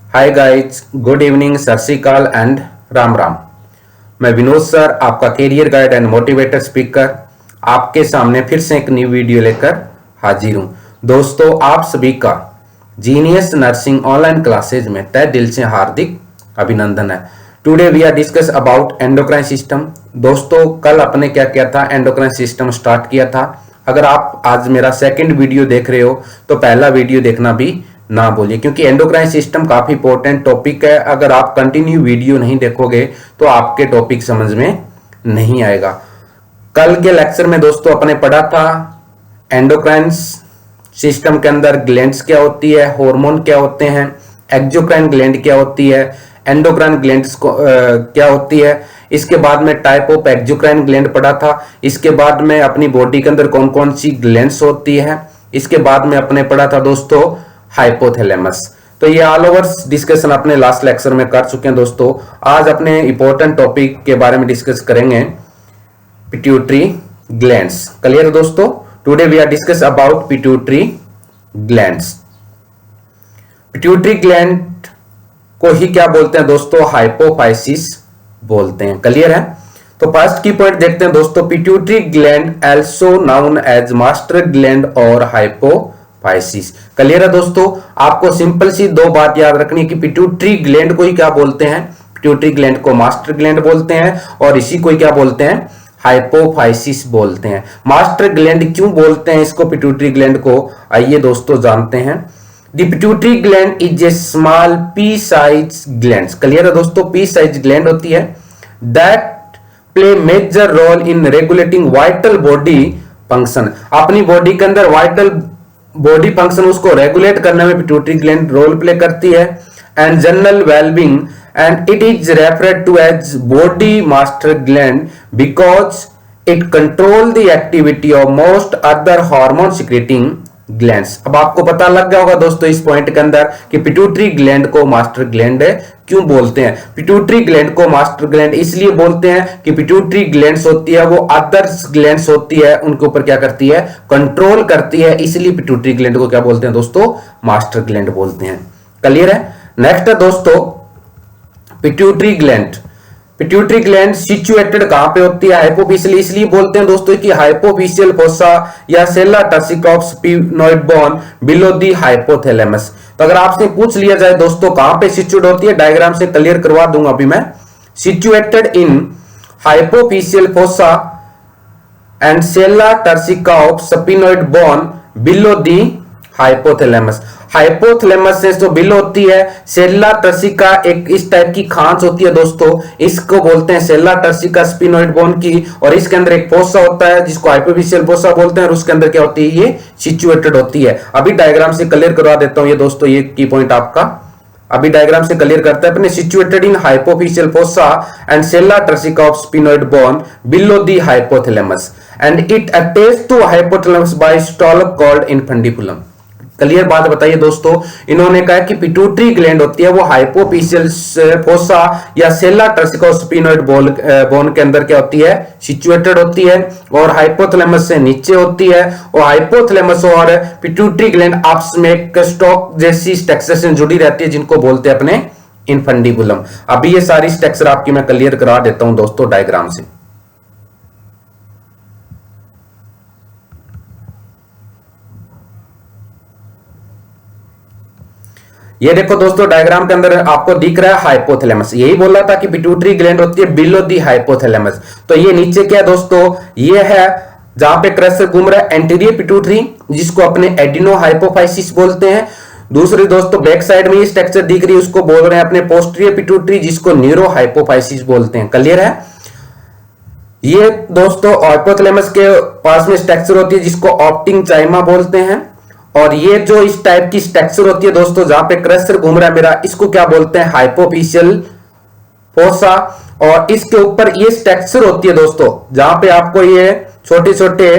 Hi guys, good evening, सत श्री अकाल and Ram Ram. मैं विनोद सर, आपका career guide and motivator speaker, आपके सामने फिर से एक न्यू वीडियो लेकर हाजिर हूं। दोस्तों, आप सभी का जीनियस नर्सिंग ऑनलाइन क्लासेज में तहे दिल से हार्दिक अभिनंदन है। Today we are discuss about endocrine system. दोस्तों, कल अपने क्या किया था, एंडोक्राइन सिस्टम स्टार्ट किया था। अगर आप आज मेरा सेकंड वीडियो देख रहे हो तो पहला वीडियो देखना भी ना भूलिए, क्योंकि एंडोक्राइन सिस्टम काफी इंपॉर्टेंट टॉपिक है। अगर आप कंटिन्यू वीडियो नहीं देखोगे तो आपके टॉपिक समझ में नहीं आएगा। कल के लेक्चर में दोस्तों अपने पढ़ा था एंडोक्राइन सिस्टम के अंदर ग्लैंड्स क्या होती है, हार्मोन क्या होते हैं, एक्सोक्राइन ग्लैंड क्या होती है, एंडोक्राइन ग्लैंड्स क्या होती है। इसके बाद में टाइप ऑफ एक्सोक्राइन ग्लैंड पढ़ा था। इसके बाद में अपनी बॉडी के अंदर कौन कौन सी ग्लैंड्स होती है। इसके बाद में अपने पढ़ा था दोस्तों हाइपोथैलेमस। तो ये ऑल ओवर डिस्कशन अपने लास्ट लेक्चर में कर चुके हैं। दोस्तों, आज अपने इंपॉर्टेंट टॉपिक के बारे में डिस्कस करेंगे, पिट्यूटरी ग्लैंड्स। क्लियर है दोस्तों? Today we are discuss about pituitary glands. Pituitary gland को ही क्या बोलते हैं दोस्तों? हाइपोफाइसिस बोलते हैं। क्लियर है? तो फर्स्ट की पॉइंट देखते हैं दोस्तों, pituitary gland also known as master gland और हाइपोफाइसिस। क्लियर है दोस्तों? आपको सिंपल सी दो बात याद रखनी है कि पिट्यूटरी ग्लैंड को ही क्या बोलते हैं? पिट्यूटरी ग्लैंड को मास्टर ग्लैंड बोलते हैं और इसी को क्या बोलते हैं? हाइपोफाइसिस बोलते हैं। मास्टर ग्लैंड क्यों बोलते हैं इसको, पिट्यूटरी ग्लैंड को? आइए दोस्तों जानते हैं। The pituitary gland is a small pea-sized gland. Clear है दोस्तों? pea-sized gland होती है that play major role in regulating vital body function. अपनी बॉडी के अंदर vital body function उसको रेगुलेट करने में पिट्यूटरी ग्लैंड रोल प्ले करती है and general well-being, and it is referred to as body master gland because it control the activity of most other hormone secreting glands. अब आपको पता लग गया होगा दोस्तों इस पॉइंट के अंदर कि पिट्यूटरी ग्लैंड को मास्टर ग्लैंड क्यों बोलते हैं। पिट्यूटरी ग्लैंड को मास्टर ग्लैंड इसलिए बोलते हैं कि पिट्यूटरी ग्लैंड्स होती है वो अदर्स ग्लैंड्स होती है उनके ऊपर क्या करती है? कंट्रोल करती है। इसलिए पिट्यूटरी ग्लैंड को क्या बोलते हैं दोस्तों? मास्टर ग्लैंड बोलते हैं। क्लियर है? नेक्स्ट है दोस्तों pituitary gland. Pituitary gland situated कहां पे होती है? हाइपोफिशियल। इसलिए बोलते हैं दोस्तों कि हाइपोफिशियल फोसा या sella turcica of sphenoid bone below the hypothalamus. तो अगर आपसे पूछ लिया जाए दोस्तों कहां पे सिचुएट होती है, डायग्राम से क्लियर करवा दूंगा अभी मैं। Situated in hypophyseal fossa and sella turcica of sphenoid bone below the hypothalamus. Hypothalamus से जो बिलो होती है सेल्ला टर्सिका, एक इस टाइप की खांच होती है दोस्तों, इसको बोलते हैं सेल्ला टर्सिका स्फिनोइड बोन की। और इसके अंदर एक फोसा होता है जिसको हाइपोफिशियल फोसा बोलते हैं और उसके अंदर क्या होती है? ये सिचुएटेड होती है। अभी डायग्राम से क्लियर करवा देता हूं ये दोस्तों, ये की पॉइंट आपका अभी डायग्राम से क्लियर करता है अपने। Situated in hypophyseal fossa and sella turcica of sphenoid bone below the hypothalamus and it attach to hypothalamus by stalk called infundibulum. Clear बात बताइए दोस्तों। इन्होंने कहा कि पिट्यूटरी ग्लैंड होती है वो हाइपोफिशियल फोसा या सेल्ला टर्सिका स्फिनोइड बोन के अंदर क्या होती है? सिचुएटेड होती है और हाइपोथैलेमस से नीचे होती है। और हाइपोथैलेमस और पिट्यूटरी ग्लैंड आपस में एक स्टॉक जैसी स्ट्रक्चर से जुड़ी रहती है जिनको बोलते हैं अपने इनफंडिबुलम। अभी ये सारी स्ट्रक्चर आपकी मैं क्लियर करा देता हूं दोस्तों डायग्राम से। ये देखो दोस्तों डायग्राम के अंदर आपको दिख रहा है हाइपोथैलेमस। यही बोला था कि पिट्यूटरी ग्लैंड होती है बिलो दी हाइपोथैलेमस। तो ये नीचे क्या है दोस्तों? ये है जहां पे क्रस्टर घूम रहा है एंटीरियर पिट्यूटरी, जिसको अपने एडिनो हाइपोफाइसिस बोलते हैं। दूसरी दोस्तों बैक साइड में ये स्ट्रक्चर दिख रही है उसको बोल रहे हैं अपने पोस्टीरियर पिट्यूटरी, जिसको न्यूरो हाइपोफाइसिस बोलते हैं। क्लियर है? ये दोस्तों हाइपोथैलेमस के पास में स्ट्रक्चर होती है जिसको ऑप्टिंग चाइमा बोलते हैं। और ये जो इस टाइप की स्ट्रक्चर होती है दोस्तों जहां पे क्रस्टर घूम रहा है मेरा, इसको क्या बोलते हैं? हाइपोफिशियल फोसा। और इसके ऊपर ये स्ट्रक्चर होती है दोस्तों जहां पे आपको ये छोटे छोटे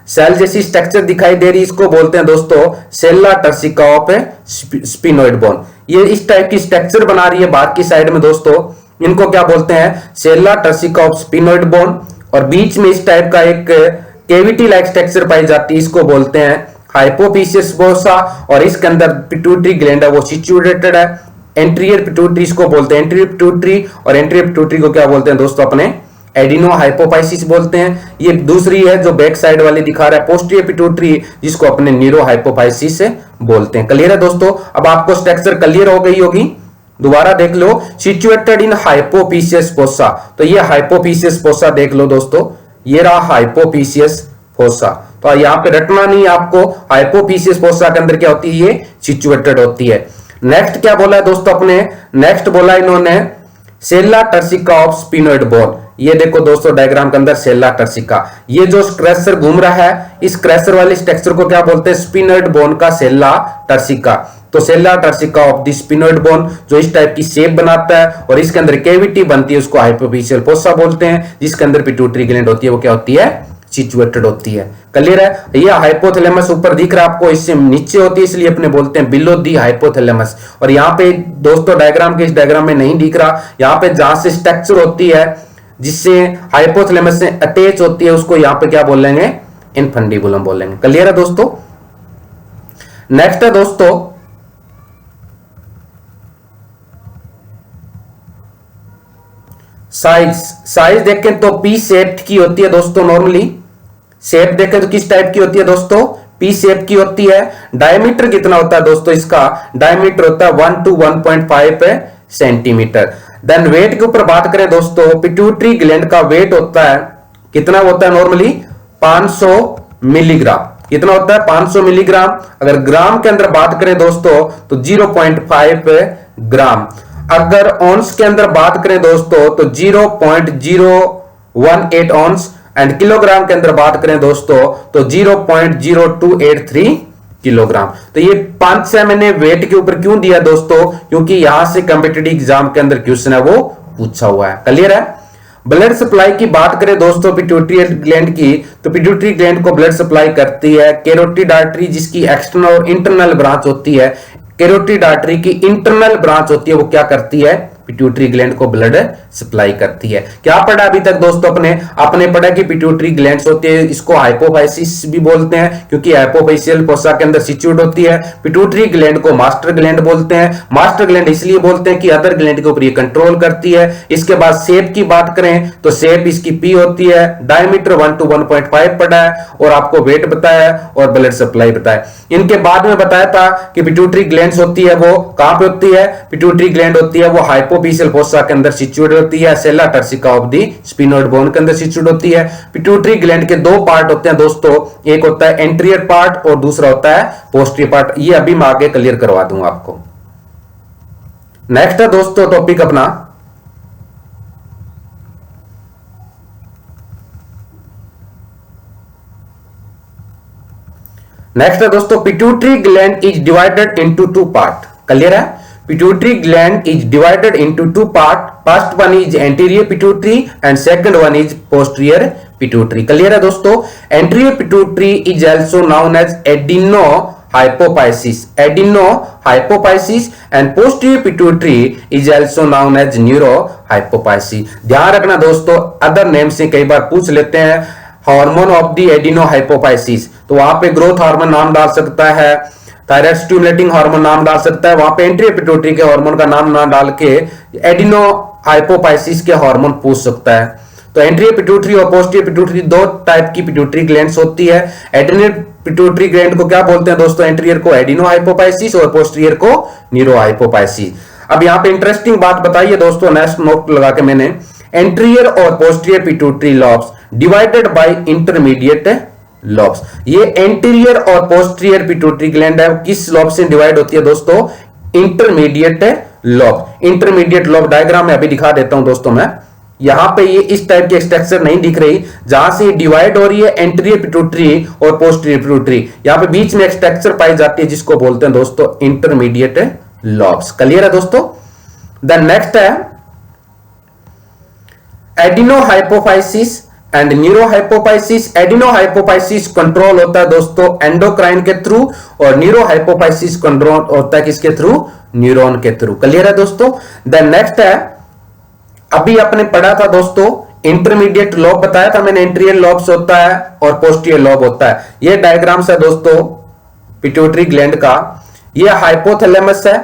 सेल जैसी स्ट्रक्चर दिखाई दे रही है, इसको बोलते हैं दोस्तों सेल्ला टर्सिका ऑफ स्फिनोइड बोन। ये इस टाइप की स्ट्रक्चर बना रही है बाहर की साइड में दोस्तों, इनको क्या बोलते हैं? सेल्ला टर्सिका ऑफ स्फिनोइड बोन। और बीच में इस टाइप का एक केविटी लाइक स्ट्रक्चर पाई जाती है, इसको बोलते हैं हाइपोफिशियल फोसा। और इसके अंदर पिट्यूटरी ग्लैंड है वो सिचुएटेड है। एंटीरियर पिट्यूटरी इसको बोलते हैं, एंटीरियर पिट्यूटरी, और एंटीरियर पिट्यूटरी को क्या बोलते हैं दोस्तों अपने एडिनो हाइपोफाइसिस बोलते हैं। ये दूसरी है जो बैक साइड वाली दिखा रहा है पोस्टीरियर पिट्यूटरी, जिसको अपने न्यूरो हाइपोफाइसिस बोलते हैं। क्लियर है दोस्तों? अब आपको स्ट्रक्चर क्लियर हो गई होगी, दोबारा देख लो। सिचुएटेड इन हाइपोफिशियस फोसा, तो ये हाइपोफिशियस फोसा देख लो दोस्तों, ये रहा हाइपोफिशियस फोसा। तो यहां पे रटना नहीं आपको, हाइपोफिशियस फोसा के अंदर क्या होती है, ये सिचुएटेड होती है। नेक्स्ट क्या बोला है दोस्तों अपने, नेक्स्ट बोला इन्होंने सेल्ला टर्सिका ऑफ स्पिनोइड बोन। ये देखो दोस्तों डायग्राम के अंदर सेल्ला टर्सिका, ये जो क्रैशर घूम रहा है, इस क्रैशर वाले स्ट्रक्चर को क्या बोलते हैं, स्पिनोइड बोन का सेल्ला टर्सिका। तो sella turcica of the sphenoid bone जो इस टाइप की शेप बनाता है और इसके अंदर कैविटी बनती है, उसको हाइपोफिशियल फोसा बोलते हैं। जिसके अंदर पिट्यूटरी ग्लैंड होती है, वो क्या होती है, सिचुएटेड होती है। क्लियर है? ये हाइपोथैलेमस ऊपर दिख रहा है आपको, इससे नीचे होती है, इसलिए अपने बोलते हैं बिलो दी हाइपोथैलेमस। और यहाँ पे दोस्तों डायग्राम के, इस डायग्राम में नहीं दिख रहा, यहाँ पे जहां से स्ट्रक्चर होती है जिससे हाइपोथैलेमस से अटैच होती है, उसको यहाँ पे क्या बोलेंगे, इनफंडिबुलम बोलेंगे। क्लियर है दोस्तों? नेक्स्ट है दोस्तों साइज। साइज देखें तो पी शेप्ड की होती है दोस्तों, नॉर्मली शेप देखें तो किस टाइप की होती है दोस्तों, पी शेप की होती है। डायमीटर कितना होता है दोस्तों, इसका डायमीटर होता है 1 to 1.5 सेंटीमीटर। देन वेट के ऊपर बात करें दोस्तों, पिट्यूटरी ग्लैंड का वेट होता है, कितना होता है नॉर्मली, 500 मिलीग्राम। कितना होता है, 500 मिलीग्राम। अगर ग्राम के अंदर बात करें दोस्तों तो 0.5 ग्राम। अगर ऑन्स के अंदर बात करें दोस्तों तो 0.018 ऑन्स, एंड किलोग्राम के अंदर बात करें दोस्तों तो 0.0283 किलोग्राम। तो ये 5-6 मैंने वेट के ऊपर क्यों दिया दोस्तों, क्योंकि यहां से कॉम्पिटिटिव एग्जाम के अंदर क्वेश्चन है वो पूछा हुआ है। क्लियर है? ब्लड सप्लाई की बात करें दोस्तों पिट्यूटरी ग्लैंड की, तो पिट्यूटरी ग्लैंड को ब्लड सप्लाई करती है कैरोटिड आर्टरी, जिसकी एक्सटर्नल और इंटरनल ब्रांच होती है। कैरोटिड आर्टरी की इंटरनल ब्रांच होती है, वो क्या करती है, पिट्यूटरी ग्लैंड को ब्लड सप्लाई करती है। क्या पढ़ा अभी तक दोस्तों आपने पढ़ा कि पिट्यूटरी ग्लैंड्स होती है, इसको हाइपोफाइसिस भी बोलते हैं क्योंकि हाइपोफाइशियल फोसा के अंदर सिचुएट होती है। पिट्यूटरी ग्लैंड को मास्टर ग्लैंड बोलते हैं। मास्टर ग्लैंड इसलिए बोलते हैं कि अदर ग्लैंड के ऊपर ये कंट्रोल करती है। इसके बाद शेप की बात करें तो शेप इसकी पी होती है, डायमीटर 1 to 1.5 पढ़ा है, और आपको वेट बताया और ब्लड सप्लाई बताया। इनके बाद में बताया था कि पिट्यूटरी ग्लैंड्स होती है वो कहां पे होती है, पिट्यूटरी ग्लैंड होती है वो हाइपोफिशियल फोसा के अंदर सिचुएट होती है, sella turcica of the sphenoid bone के अंदर सिचुएट होती है। पिट्यूटरी ग्लैंड के दो पार्ट होते हैं दोस्तों, एक होता है एंटीरियर पार्ट और दूसरा होता है पोस्टीरियर पार्ट। ये अभी मैं आगे क्लियर करवा दूंगा आपको। नेक्स्ट है दोस्तों टॉपिक अपना नेक्स्ट है दोस्तों pituitary gland is divided into 2 part. Clear है? Pituitary gland is divided into 2 part. First one is anterior pituitary and second one is posterior pituitary. Clear है दोस्तों? Anterior pituitary is also known as adenohypophysis, adenohypophysis, and posterior pituitary is also known as neurohypophysis. ध्यान रखना दोस्तों, other name से कई बार पूछ लेते हैं। Hormone of the adeno hypophysis, तो वहां पे ग्रोथ हार्मोन नाम डाल सकता है, थायराइड स्टिमुलेटिंग हार्मोन नाम डाल सकता है, वहां पे एंटीरियर पिट्यूटरी के हार्मोन का नाम ना डाल के एडिनो हाइपोफाइसिस के हार्मोन पूछ सकता है। तो एंटीरियर पिट्यूटरी और पोस्टीरियर पिट्यूटरी दो टाइप की पिट्यूटरी ग्लैंड्स होती है। एडिनो पिट्यूटरी ग्लैंड को क्या बोलते हैं दोस्तों, एंटीरियर को एडिनो हाइपोफाइसिस और पोस्टीरियर को न्यूरो हाइपोफाइसिस। अब यहाँ पे इंटरेस्टिंग बात बताइए दोस्तों, नेक्स्ट नोट लगा के मैंने, एंटीरियर और posterior pituitary lobes divided by intermediate lobes. ये एंटीरियर और पोस्टीरियर पिट्यूटरी ग्लैंड है, किस लॉब से डिवाइड होती है दोस्तों, intermediate lobe. Intermediate lobe diagram में अभी दिखा देता हूं दोस्तों मैं, यहां पे ये इस टाइप की स्ट्रक्चर नहीं दिख रही, जहां से डिवाइड हो रही है एंटीरियर पिट्यूटरी और पोस्टीरियर पिट्यूटरी, यहां पे बीच में एक स्ट्रक्चर पाई जाती है जिसको बोलते हैं दोस्तों इंटरमीडिएट लॉब्स। क्लियर है दोस्तों? देन नेक्स्ट है adeno hypophysis and neuro hypophysis. Adeno hypophysis control होता है दोस्तों एंडोक्राइन के थ्रू, और न्यूरो हाइपोफाइसिस कंट्रोल होता है किसके थ्रू, न्यूरॉन के थ्रू। क्लियर है दोस्तों? देन नेक्स्ट है, अभी आपने पढ़ा था दोस्तों इंटरमीडिएट लॉब बताया था मैंने, एंटीरियर लॉब्स होता है और पोस्टीरियर लॉब होता है। ये डायग्राम्स है दोस्तों पिट्यूटरी ग्लैंड का, ये हाइपोथैलेमस है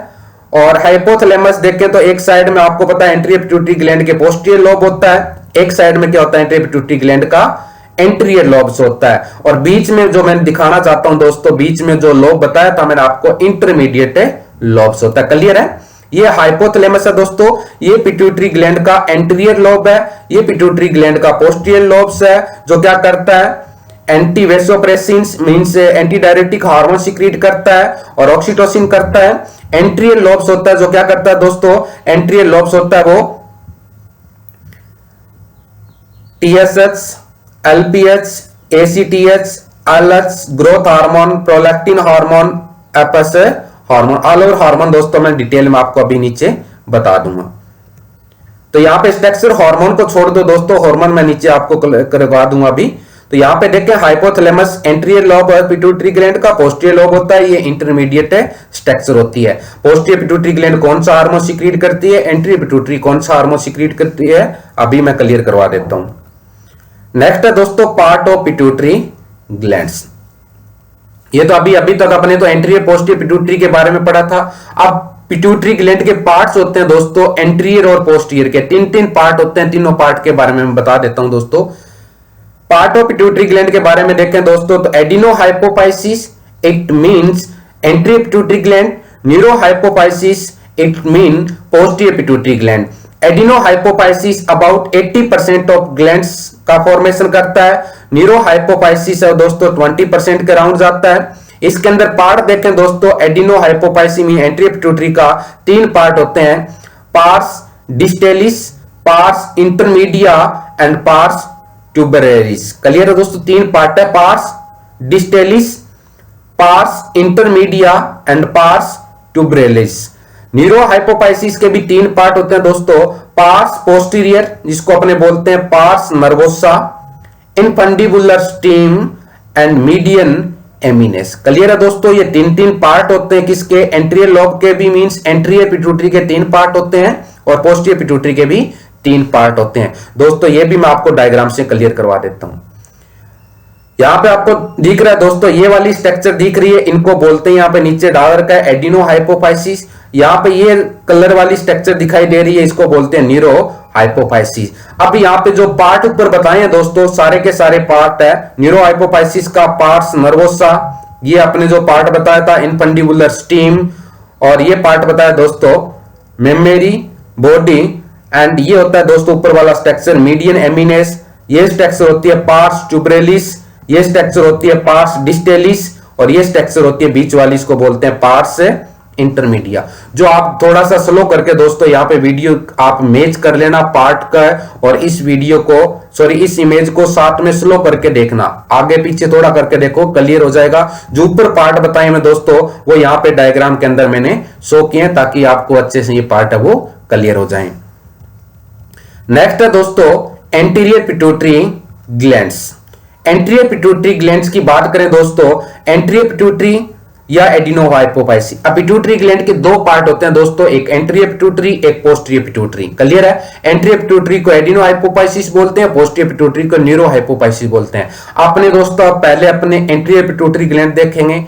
और हाइपोथैलेमस देखें तो एक साइड में आपको पता है एंटीरियर पिट्यूटरी ग्लैंड के पोस्टीरियर लोब होता है, एक साइड में क्या होता है एंटीरियर पिट्यूटरी ग्लैंड का एंटीरियर लोब्स होता है, और बीच में जो मैं दिखाना चाहता हूं दोस्तों, बीच में जो लोब बताया था मैंने आपको इंटरमीडिएट लोब्स होता है। क्लियर है? ये हाइपोथैलेमस है दोस्तों, ये पिट्यूटरी ग्लैंड का एंटीरियर लोब है, ये पिट्यूटरी ग्लैंड का पोस्टीरियर लोब्स है, जो क्या करता है anti vasopressins means anti diuretic hormone secrete करता है और ऑक्सीटोसिन करता है। एंटीरियर लोब्स होता है जो क्या करता है दोस्तों, एंटीरियर लोब्स होता है वो TSH, LPH, ACTH, LH, growth hormone, prolactin hormone, एपस हार्मोन, ऑल ओवर हार्मोन दोस्तों मैं डिटेल में आपको अभी नीचे बता दूंगा। तो यहां पे स्ट्रक्चर हार्मोन को छोड़ दो दोस्तों, हार्मोन मैं नीचे आपको करवा दूंगा अभी। तो यहां पे देखें हाइपोथैलेमस एंटीरियर लोब और पिट्यूटरी ग्लैंड का पोस्टीरियर लोब होता है, ये इंटरमीडिएट स्ट्रक्चर होती है। पोस्टीरियर पिट्यूटरी ग्लैंड कौन सा हार्मोन सीक्रेट करती है, एंटीरियर पिट्यूटरी कौन सा हार्मोन सीक्रेट करती है, अभी मैं क्लियर करवा देता हूं। नेक्स्ट है दोस्तों पार्ट ऑफ पिट्यूटरी ग्लैंड्स। ये तो अभी तक अपने तो एंटीरियर पोस्टीरियर पिट्यूटरी के बारे में पढ़ा था। अब पिट्यूटरी ग्लैंड के पार्ट्स होते हैं दोस्तों एंटीरियर और पोस्टीरियर के, तीन पार्ट होते हैं, तीनों पार्ट के बारे में मैं बता देता हूं दोस्तों। पार्ट ऑफ पिट्यूटरी ग्लैंड के बारे में देखें दोस्तों तो adenohypophysis it means anterior pituitary gland, neurohypophysis it mean posterior pituitary gland. Adenohypophysis about 80% of glands का फॉर्मेशन करता है, न्यूरोहाइपोफाइसिस है दोस्तों 20% के अराउंड जाता है। इसके अंदर पार्ट देखें दोस्तों, एडिनोहाइपोफाइसिस में एंटीरियर पिट्यूटरी का 3 पार्ट होते हैं, pars distalis, pars intermedia and pars tuberalis. Clear है दोस्तों? 3 पार्ट है, pars distalis, pars intermedia and pars tuberalis. Neurohypophysis के भी 3 पार्ट होते हैं दोस्तों, पार्स पोस्टीरियर जिसको अपने बोलते हैं pars nervosa, infundibular stem and median eminence. Clear है दोस्तों? ये 3 पार्ट होते हैं किसके, एंटीरियर लोब के भी मींस एंटीरियर पिट्यूटरी के 3 पार्ट होते हैं और पोस्टीरियर पिट्यूटरी के भी 3 पार्ट होते हैं दोस्तों। ये भी मैं आपको डायग्राम से क्लियर करवा देता हूं। यहां पे आपको दिख रहा है दोस्तों, ये वाली स्ट्रक्चर दिख रही है, इनको बोलते हैं, यहां पे नीचे डाल रखा है एडिनोहाइपोफाइसिस। यहां पे ये कलर वाली स्ट्रक्चर दिखाई दे रही है, इसको बोलते हैं न्यूरोहाइपोफाइसिस। अब यहां पे जो पार्ट ऊपर बताए हैं दोस्तों, सारे के सारे पार्ट है। न्यूरोहाइपोफाइसिस का पार्ट्स नर्वोसा, ये अपने जो पार्ट बताया था इनफंडिबुलर स्टीम, और ये पार्ट बताया दोस्तों मेमोरी बॉडी, एंड ये होता है दोस्तों ऊपर वाला स्ट्रक्चर मीडियन एमिनेस। ये स्ट्रक्चर होती है पार्स ट्यूबरेलिस, ये स्ट्रक्चर होती है पार्स डिस्टेलिस, और ये स्ट्रक्चर होती है बीच वाली, इसको बोलते हैं पार्स इंटरमीडिया। जो आप थोड़ा सा स्लो करके दोस्तों यहाँ पे वीडियो आप मैच कर लेना पार्ट का, और इस वीडियो को इस इमेज को साथ में स्लो करके देखना, आगे पीछे थोड़ा करके देखो, क्लियर हो जाएगा। जो ऊपर पार्ट बताए मैं दोस्तों वो यहाँ पे डायग्राम के अंदर मैंने शो किए ताकि आपको अच्छे से ये पार्ट है वो क्लियर हो जाए। नेक्स्ट है दोस्तों anterior pituitary glands. Anterior pituitary glands की बात करें दोस्तों, एंटीरियर पिट्यूटरी या एडिनोहाइपोफाइसिस। अब पिट्यूटरी ग्लैंड के 2 पार्ट होते हैं दोस्तों, एक एंटीरियर पिट्यूटरी, एक पोस्टीरियर पिट्यूटरी। क्लियर है? एंटीरियर पिट्यूटरी को एडिनोहाइपोफाइसिस बोलते हैं, पोस्टीरियर पिट्यूटरी को न्यूरोहाइपोफाइसिस बोलते हैं। आपने दोस्तों पहले अपने एंटीरियर पिट्यूटरी ग्लैंड देखेंगे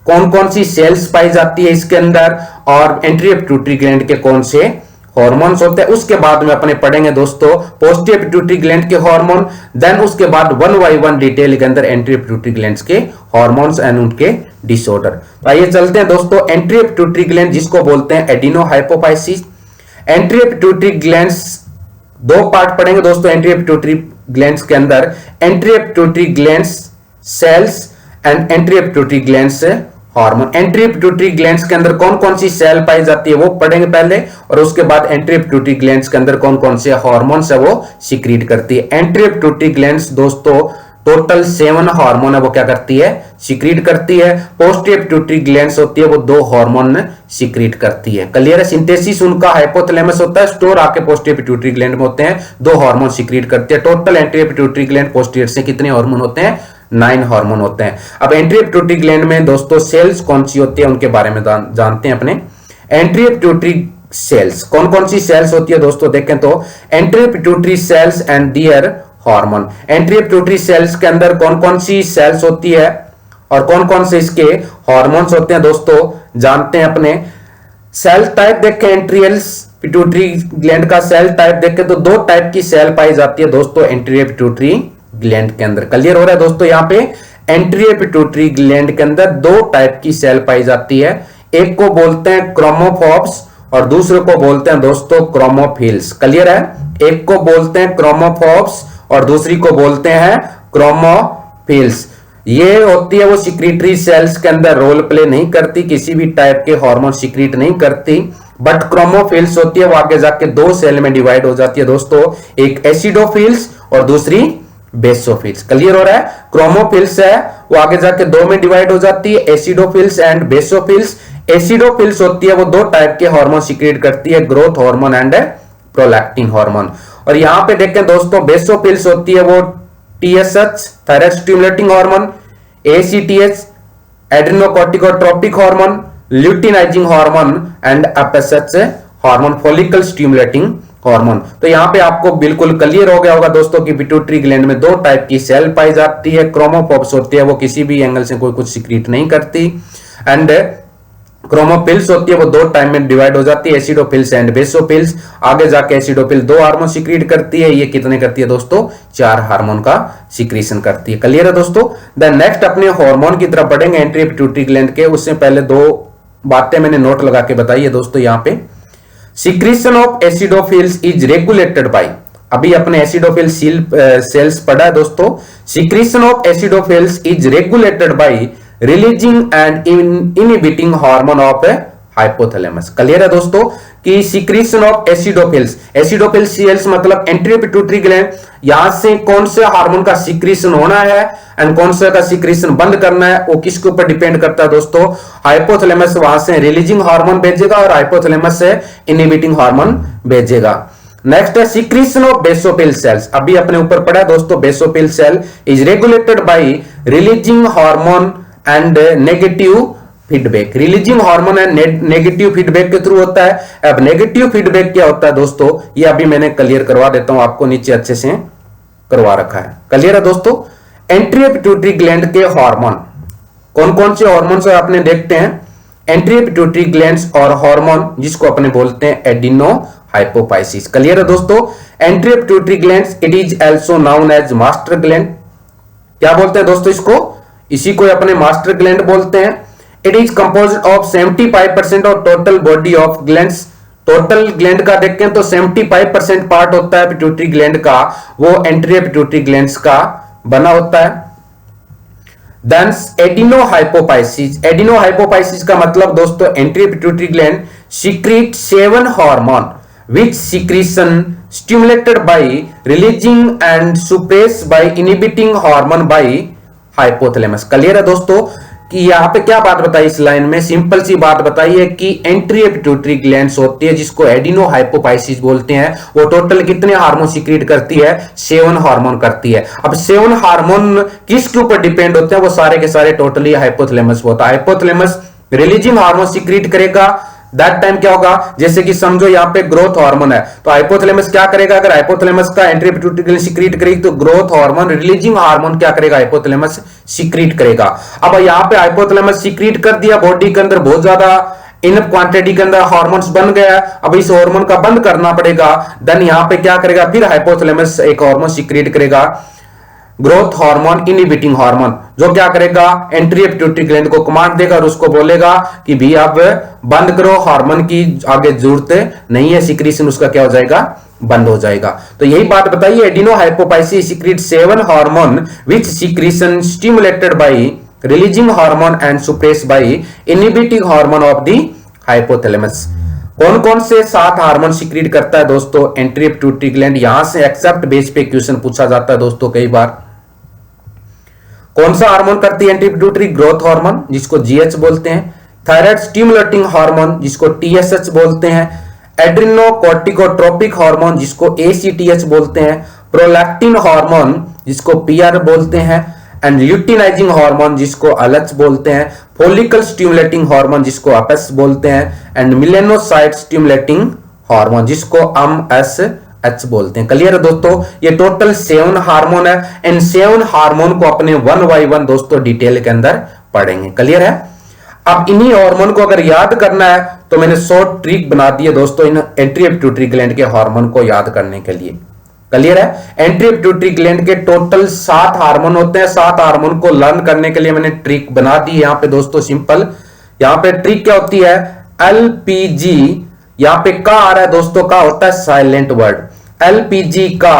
कौन कौन सी सेल्स पाई जाती है इसके अंदर, और एंटीरियर पिट्यूटरी ग्लैंड के कौन से हार्मोन्स होते हैं। उसके बाद में अपने पढ़ेंगे दोस्तों पोस्टीरियर पिट्यूटरी ग्लैंड के हार्मोन, देन उसके बाद 1 बाय 1 डिटेल के अंदर एंटीरियर पिट्यूटरी ग्लैंड्स के हार्मोन्स एंड उनके डिसऑर्डर। तो आइए चलते हैं दोस्तों एंटीरियर पिट्यूटरी ग्लैंड जिसको बोलते हैं adenohypophysis. Anterior pituitary glands 2 part पढ़ेंगे दोस्तों एंटीरियर पिट्यूटरी ग्लैंड्स के अंदर, anterior pituitary glands cells and anterior pituitary glands hormone. Anterior pituitary glands के अंदर कौन कौन सी सेल पाई जाती है वो पढ़ेंगे पहले, और उसके बाद एंटीरियर पिट्यूटरी ग्लैंड्स के अंदर कौन कौन से हार्मोन्स है वो सीक्रेट करती है। एंटीरियर पिट्यूटरी ग्लैंड्स दोस्तों टोटल 7 हार्मोन है वो क्या करती है, सीक्रेट करती है। पोस्टीरियर पिट्यूटरी ग्लैंड्स होती है वो 2 हार्मोन सीक्रेट करती है। क्लियर है? सिंथेसिस उनका हाइपोथैलेमस होता है, स्टोर आके पोस्टीरियर पिट्यूटरी ग्लैंड में होते हैं, 2 हार्मोन सीक्रेट करती है। Total anterior pituitary gland posterior से कितने हार्मोन होते हैं, 9 हार्मोन होते हैं। अब एंटीरियर पिट्यूटरी ग्लैंड में दोस्तों सेल्स कौन सी होती है उनके बारे में जानते हैं अपने। एंटीरियर पिट्यूटरी सेल्स कौन कौन सी सेल्स होती है दोस्तों देखें तो, anterior pituitary cells and their hormone. Anterior pituitary cells के अंदर कौन कौन सी सेल्स होती है और कौन कौन से इसके हार्मोन्स होते हैं दोस्तों जानते हैं अपने। सेल टाइप देखें एंट्रियल्स पिट्यूटरी ग्लैंड का सेल टाइप देखें तो दो टाइप की सेल पाई जाती है दोस्तों एंटीरियर पिट्यूटरी ग्लैंड के अंदर। क्लियर हो रहा है दोस्तों, यहां पे एंटीरियर पिट्यूटरी ग्लैंड के अंदर दो टाइप की सेल पाई जाती है, एक को बोलते हैं क्रोमोफोर्स और दूसरे को बोलते हैं दोस्तों क्रोमोफिल्स। क्लियर है, एक को बोलते हैं क्रोमोफोर्स और दूसरी को बोलते हैं क्रोमोफिल्स। ये होती है वो सिक्रीटरी सेल्स के अंदर रोल प्ले नहीं करती, किसी भी टाइप के हार्मोन सिक्रीट नहीं करती, बट क्रोमोफिल्स होती है वो आगे जाके दो सेल में डिवाइड हो जाती है दोस्तों, एक एसिडोफिल्स और दूसरी बेसोफिल्स। क्लियर हो रहा है, क्रोमोफिल्स है वो आगे जाके दो में डिवाइड हो जाती है, एसिडोफिल्स एंड बेसोफिल्स। एसिडोफिल्स होती है वो दो टाइप के हार्मोन सिक्रीट करती है, growth hormone and prolactin hormone. और यहां पे देखें दोस्तों बेसोफिल्स होती है वो TSH thyroid stimulating hormone, ACTH adrenocorticotropic hormone, luteinizing hormone and FSH hormone follicle stimulating hormone. तो यहां पे आपको बिल्कुल क्लियर हो गया होगा दोस्तों कि पिट्यूटरी ग्लैंड में दो टाइप की सेल पाई जाती है, क्रोमोफोर्स होती है वो किसी भी एंगल से कोई कुछ सिक्रीट नहीं करती, एंड क्रोमोफिल्स होती है वो दो टाइम में डिवाइड हो जाती है, एसिडोफिल्स एंड बेसोफिल्स। आगे जाके एसिडोफिल दो हार्मोन सिक्रीट करती है, ये कितने करती है दोस्तों, 4 हार्मोन का सिक्रीशन करती है। क्लियर है दोस्तों। देन नेक्स्ट अपने हार्मोन की तरफ बढ़ेंगे एंटीरियर पिट्यूटरी ग्लैंड के, उससे पहले दो बातें मैंने नोट लगा के बताई है दोस्तों। यहां पे secretion of acidophils is regulated by, अभी अपने एसिडोफिल सेल्स पढ़ा है दोस्तों, secretion of acidophils is regulated by releasing and inhibiting hormone of hypothalamus. Clear है दोस्तों कि secretion of acidophils, acidophil cells मतलब एंटीरियर पिट्यूटरी ग्लैंड, यहां से कौन से हार्मोन का सिक्रीशन होना है एंड कौन से का सिक्रीशन बंद करना है वो किसके ऊपर डिपेंड करता है दोस्तों, हाइपोथैलेमस वहां से रिलीजिंग हार्मोन भेजेगा और हाइपोथैलेमस से इनहिबिटिंग हार्मोन भेजेगा। नेक्स्ट है सिक्रीशन ऑफ बेसोफिल सेल्स, अभी अपने ऊपर पड़ा है दोस्तों, basophil cell is regulated by releasing hormone and negative feedback. Releasing hormone and negative feedback के थ्रू होता है। अब नेगेटिव फीडबैक क्या होता है दोस्तों, ये अभी मैंने क्लियर करवा देता हूं आपको, नीचे अच्छे से करवा रखा है। क्लियर है दोस्तों। एंटीरियर पिट्यूटरी ग्लैंड के हार्मोन कौन कौन से हार्मोन आपने देखते हैं, एंटीरियर पिट्यूटरी ग्लैंड्स और हार्मोन जिसको अपने बोलते हैं एडिनो हाइपोफाइसिस। क्लियर है दोस्तों। Anterior pituitary glands it is also known as master gland, क्या बोलते हैं दोस्तों इसको, इसी को अपने मास्टर ग्लैंड बोलते हैं। It is composed of 75% of total body of glands, total gland का देखते हैं तो 75% पार्ट होता है पिट्यूटरी ग्लैंड का, वो एंटीरियर पिट्यूटरी ग्लैंड्स का बना होता है। देन एडिनोहाइपोफाइसिस, एडिनोहाइपोफाइसिस का मतलब दोस्तों anterior pituitary gland secret 7 hormone which secretion stimulated by releasing and suppressed by inhibiting hormone by hypothalamus। Clear है दोस्तों कि यहां पे क्या बात बताई इस लाइन में, सिंपल सी बात बताई है कि एंटीरियर पिट्यूटरी ग्लैंड्स होती है जिसको एडिनोहाइपोफाइसिस बोलते हैं, वो टोटल कितने हार्मोन सीक्रेट करती है, 7 हार्मोन करती है। अब 7 हार्मोन किसके ऊपर डिपेंड होते हैं, वो सारे के सारे टोटली हाइपोथैलेमस होता है। हाइपोथैलेमस रिलीजिंग हार्मोन सीक्रेट करेगा, दैट टाइम क्या होगा, जैसे कि समझो यहाँ पे ग्रोथ हार्मोन है तो हाइपोथैलेमस क्या करेगा, अगर हाइपोथैलेमस का एंटीरियर पिट्यूटरी ग्लैंड सीक्रेट करेगी तो ग्रोथ हार्मोन रिलीजिंग हार्मोन क्या करेगा, हाइपोथैलेमस सीक्रेट करेगा। अब यहाँ पे हाइपोथैलेमस सीक्रेट कर दिया, बॉडी के अंदर बहुत ज्यादा इनफ क्वांटिटी के अंदर हार्मोन्स बन गया, अब इस हार्मोन का बंद करना पड़ेगा। देन यहाँ पे क्या करेगा, फिर हाइपोथैलेमस एक हार्मोन सीक्रेट करेगा, ग्रोथ हार्मोन इनहिबिटिंग हार्मोन, जो क्या करेगा एंटीरियर पिट्यूटरी ग्लैंड को कमांड देगा और उसको बोलेगा कि भी अब बंद करो, हार्मोन की आगे जरूरत नहीं है, सिक्रीशन उसका क्या हो जाएगा, बंद हो जाएगा। तो यही बात बताइए, adenohypophysis secrete 7 hormone which secretion stimulated by releasing hormone and suppressed by inhibiting hormone of the hypothalamus. कौन कौन से 7 हार्मोन सीक्रेट करता है दोस्तों एंटीरियर पिट्यूटरी ग्लैंड, यहां से एक्सेप्ट बेस पे क्वेश्चन पूछा जाता है दोस्तों कई बार। कौन सा हार्मोन करती है एंटीरियर पिट्यूटरी, ग्रोथ हार्मोन जिसको GH बोलते हैं, थायराइड स्टिमुलेटिंग हार्मोन जिसको TSH बोलते हैं, एड्रेनोकॉर्टिकोट्रोपिक हार्मोन जिसको ACTH बोलते हैं, प्रोलैक्टिन हार्मोन जिसको PR बोलते हैं, एंड ल्यूटिनाइजिंग हार्मोन जिसको LH बोलते हैं, फॉलिकल स्टिमुलेटिंग हार्मोन जिसको FS बोलते हैं, एंड मेलानोसाइट स्टिमुलेटिंग हार्मोन जिसको MSH बोलते हैं। क्लियर है दोस्तों, ये टोटल 7 हार्मोन है, इन 7 हार्मोन को अपने 1 by 1 दोस्तों डिटेल के अंदर पढ़ेंगे। क्लियर है। अब इन्हीं हार्मोन को अगर याद करना है तो मैंने शॉर्ट ट्रिक बना दी है दोस्तों इन एंटी पिट्यूटरी ग्लैंड के हार्मोन को याद करने के लिए। क्लियर है? एंटी पिट्यूटरी ग्लैंड के टोटल 7 हार्मोन होते हैं। 7 हार्मोन को लर्न करने के लिए मैंने ट्रिक बना दी यहां पे दोस्तों सिंपल। यहां पे ट्रिक क्या होती है? एलपीजी, यहां पे का आ रहा है दोस्तों, का होता है साइलेंट वर्ड। एलपीजी का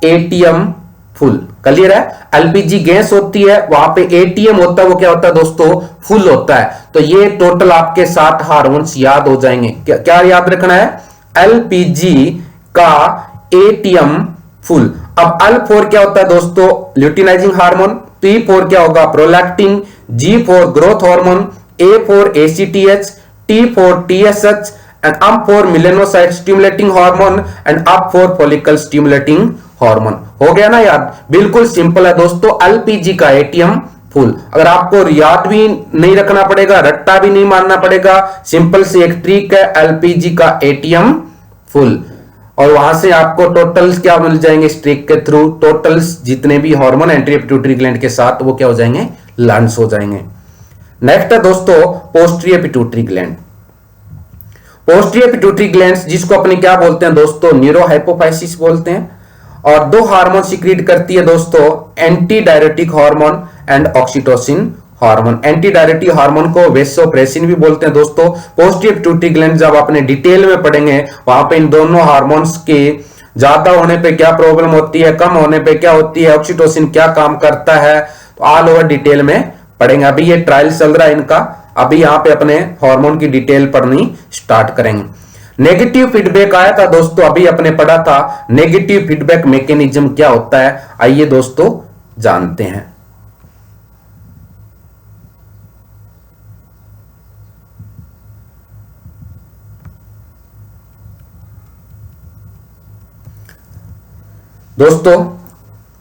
एटीएम फुल। क्लियर है? एलपीजी गैस होती है, वहां पे एटीएम होता है, वो क्या होता है दोस्तों? फुल होता है। तो ये टोटल आपके 7 हार्मोन्स याद हो जाएंगे। क्या याद रखना है? एलपीजी का एटीएम फुल। अब एल फोर क्या होता है दोस्तों? Luteinizing hormone. टी फोर क्या होगा? Prolactin. G for growth hormone. A for ACTH. T for TSH and up for melanocyte stimulating hormone and up for follicle stimulating hormone. हो गया ना याद? बिल्कुल सिंपल है दोस्तों। एलपीजी का एटीएम फुल। अगर आपको याद भी नहीं रखना पड़ेगा, रट्टा भी नहीं मारना पड़ेगा, सिंपल से एक ट्रिक है, एलपीजी का एटीएम फुल। और वहां से आपको टोटल्स क्या मिल जाएंगे इस ट्रिक के थ्रू? टोटल्स जितने भी हार्मोन एंटी पिट्यूटरी ग्लैंड के साथ वो क्या हो जाएंगे? लर्न्स हो जाएंगे। नेक्स्ट है दोस्तों posterior pituitary gland. Posterior pituitary gland जिसको अपने क्या बोलते हैं दोस्तों? न्यूरोहाइपोफाइसिस बोलते हैं। और 2 हार्मोन सीक्रेट करती है दोस्तों, anti diuretic hormone and oxytocin hormone. Anti diuretic hormone को वेसोप्रेसिन भी बोलते हैं दोस्तों। पोस्टीरियर पिट्यूटरी ग्लैंड जब आपने डिटेल में पढ़ेंगे वहां पे इन दोनों हार्मोन्स के ज्यादा होने पे क्या प्रॉब्लम होती है, कम होने पे क्या होती है, ऑक्सीटोसिन क्या काम करता है, तो ऑल ओवर डिटेल में पढ़ेंगे। अभी ये ट्रायल चल रहा है इनका, अभी यहाँ पे अपने हार्मोन की डिटेल पढ़नी स्टार्ट करेंगे। नेगेटिव फीडबैक आया था दोस्तों, अभी अपने पढ़ा था नेगेटिव फीडबैक मैकेनिज्म क्या होता है। आइए दोस्तों जानते हैं। दोस्तों